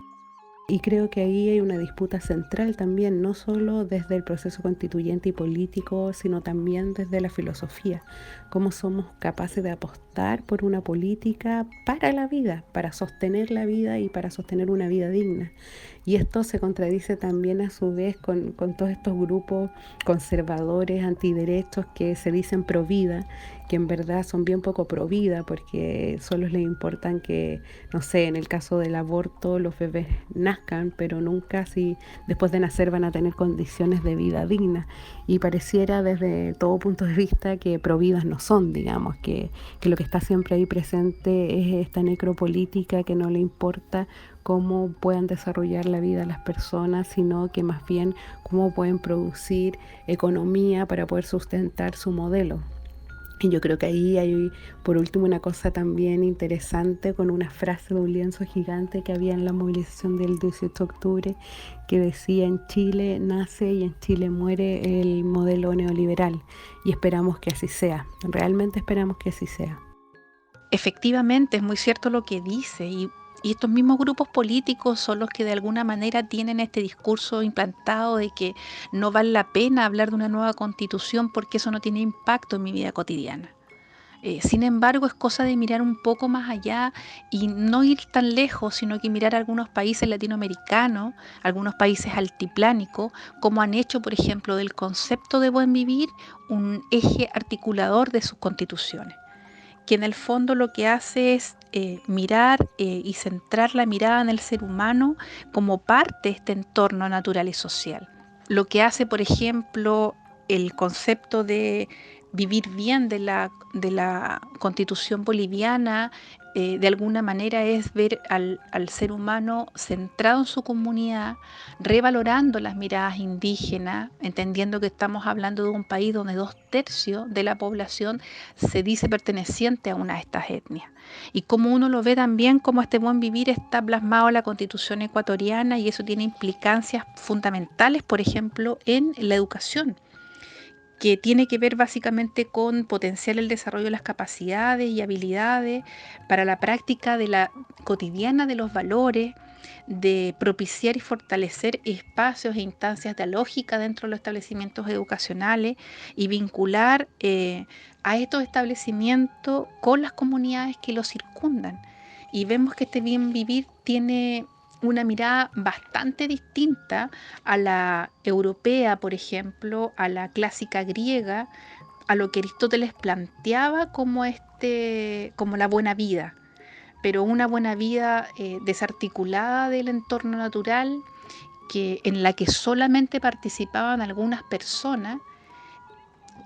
K: Y creo que ahí hay una disputa central también, no solo desde el proceso constituyente y político, sino también desde la filosofía. Cómo somos capaces de apostar por una política para la vida, para sostener la vida y para sostener una vida digna. Y esto se contradice también a su vez con todos estos grupos conservadores, antiderechos que se dicen pro vida, que en verdad son bien poco pro vida, porque solo les importan que, no sé, en el caso del aborto, los bebés nazcan, pero nunca si después de nacer van a tener condiciones de vida dignas. Y pareciera desde todo punto de vista que pro vidas no son, digamos, que lo que está siempre ahí presente es esta necropolítica que no le importa cómo puedan desarrollar la vida las personas, sino que más bien cómo pueden producir economía para poder sustentar su modelo. Y yo creo que ahí hay, por último, una cosa también interesante con una frase de un lienzo gigante que había en la movilización del 18 de octubre que decía: en Chile nace y en Chile muere el modelo neoliberal. Y esperamos que así sea, realmente esperamos que así sea.
J: Efectivamente, es muy cierto lo que dice, y estos mismos grupos políticos son los que de alguna manera tienen este discurso implantado de que no vale la pena hablar de una nueva constitución porque eso no tiene impacto en mi vida cotidiana. Sin embargo, es cosa de mirar un poco más allá y no ir tan lejos, sino que mirar a algunos países latinoamericanos, algunos países altiplánicos, como han hecho, por ejemplo, del concepto de buen vivir un eje articulador de sus constituciones, que en el fondo lo que hace es mirar y centrar la mirada en el ser humano como parte de este entorno natural y social. Lo que hace, por ejemplo, el concepto de vivir bien de la Constitución boliviana, de alguna manera es ver al ser humano centrado en su comunidad, revalorando las miradas indígenas, entendiendo que estamos hablando de un país donde 2/3 de la población se dice perteneciente a una de estas etnias. Y como uno lo ve también, como este buen vivir está plasmado en la Constitución ecuatoriana, y eso tiene implicancias fundamentales, por ejemplo, en la educación, que tiene que ver básicamente con potenciar el desarrollo de las capacidades y habilidades para la práctica de la cotidiana de los valores, de propiciar y fortalecer espacios e instancias dialógicas dentro de los establecimientos educacionales y vincular a estos establecimientos con las comunidades que los circundan. Y vemos que este bien vivir tiene una mirada bastante distinta a la europea, por ejemplo, a la clásica griega, a lo que Aristóteles planteaba como la buena vida, pero una buena vida desarticulada del entorno natural, en la que solamente participaban algunas personas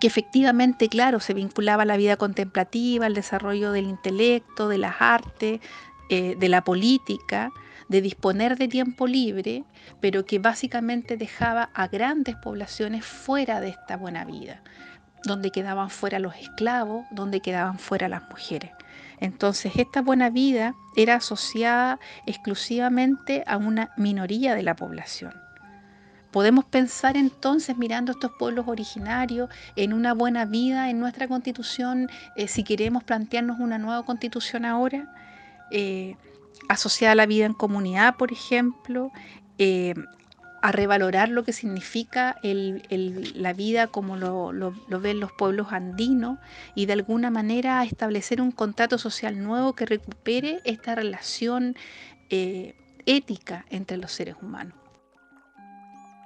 J: que efectivamente, claro, se vinculaba a la vida contemplativa, al desarrollo del intelecto, de las artes, de la política, de disponer de tiempo libre, pero que básicamente dejaba a grandes poblaciones fuera de esta buena vida, donde quedaban fuera los esclavos, donde quedaban fuera las mujeres. Entonces, esta buena vida era asociada exclusivamente a una minoría de la población. Podemos pensar entonces, mirando estos pueblos originarios, en una buena vida en nuestra Constitución, si queremos plantearnos una nueva Constitución ahora, asociada a la vida en comunidad, por ejemplo, a revalorar lo que significa la vida como lo ven los pueblos andinos, y de alguna manera a establecer un contrato social nuevo que recupere esta relación ética entre los seres humanos.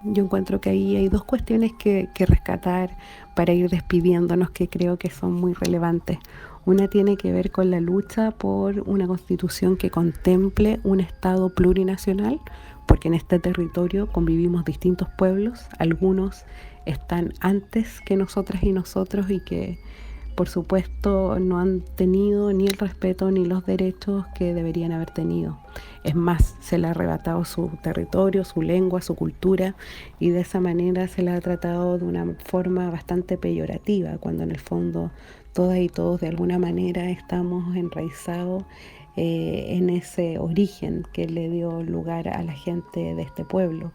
K: Yo encuentro que ahí hay dos cuestiones que rescatar para ir despidiéndonos, que creo que son muy relevantes. Una tiene que ver con la lucha por una constitución que contemple un Estado plurinacional, porque en este territorio convivimos distintos pueblos, algunos están antes que nosotras y nosotros y que por supuesto no han tenido ni el respeto ni los derechos que deberían haber tenido. Es más, se le ha arrebatado su territorio, su lengua, su cultura, y de esa manera se le ha tratado de una forma bastante peyorativa, cuando en el fondo todas y todos de alguna manera estamos enraizados en ese origen que le dio lugar a la gente de este pueblo.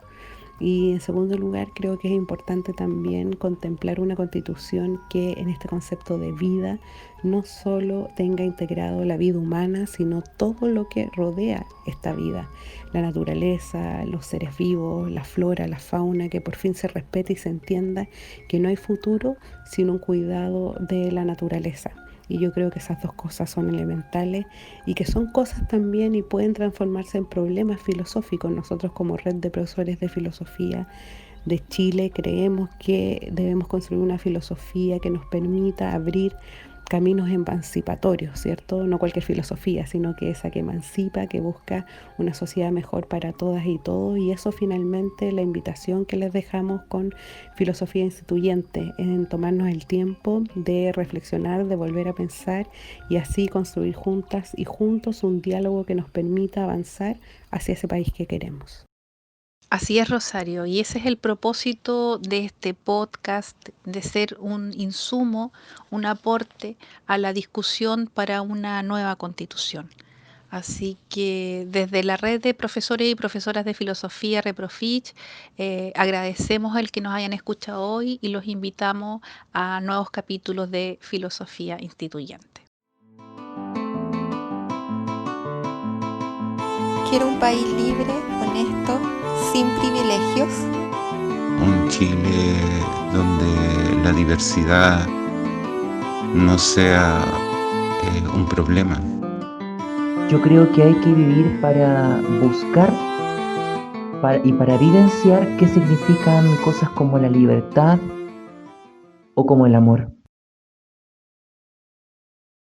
K: Y en segundo lugar, creo que es importante también contemplar una constitución que en este concepto de vida no solo tenga integrado la vida humana, sino todo lo que rodea esta vida, la naturaleza, los seres vivos, la flora, la fauna, que por fin se respete y se entienda que no hay futuro sin un cuidado de la naturaleza. Y yo creo que esas dos cosas son elementales y que son cosas también y pueden transformarse en problemas filosóficos. Nosotros como Red de Profesores de Filosofía de Chile creemos que debemos construir una filosofía que nos permita abrir caminos emancipatorios, ¿cierto? No cualquier filosofía, sino que esa que emancipa, que busca una sociedad mejor para todas y todos, y eso finalmente la invitación que les dejamos con Filosofía Instituyente, en tomarnos el tiempo de reflexionar, de volver a pensar y así construir juntas y juntos un diálogo que nos permita avanzar hacia ese país que queremos.
J: Así es, Rosario, y ese es el propósito de este podcast, de ser un insumo, un aporte a la discusión para una nueva constitución. Así que desde la red de profesores y profesoras de filosofía Reprofich, agradecemos el que nos hayan escuchado hoy y los invitamos a nuevos capítulos de Filosofía Instituyente.
A: Quiero un país libre, honesto, sin privilegios.
E: Un Chile donde la diversidad no sea un problema.
C: Yo creo que hay que vivir para buscar y para vivenciar qué significan cosas como la libertad o como el amor.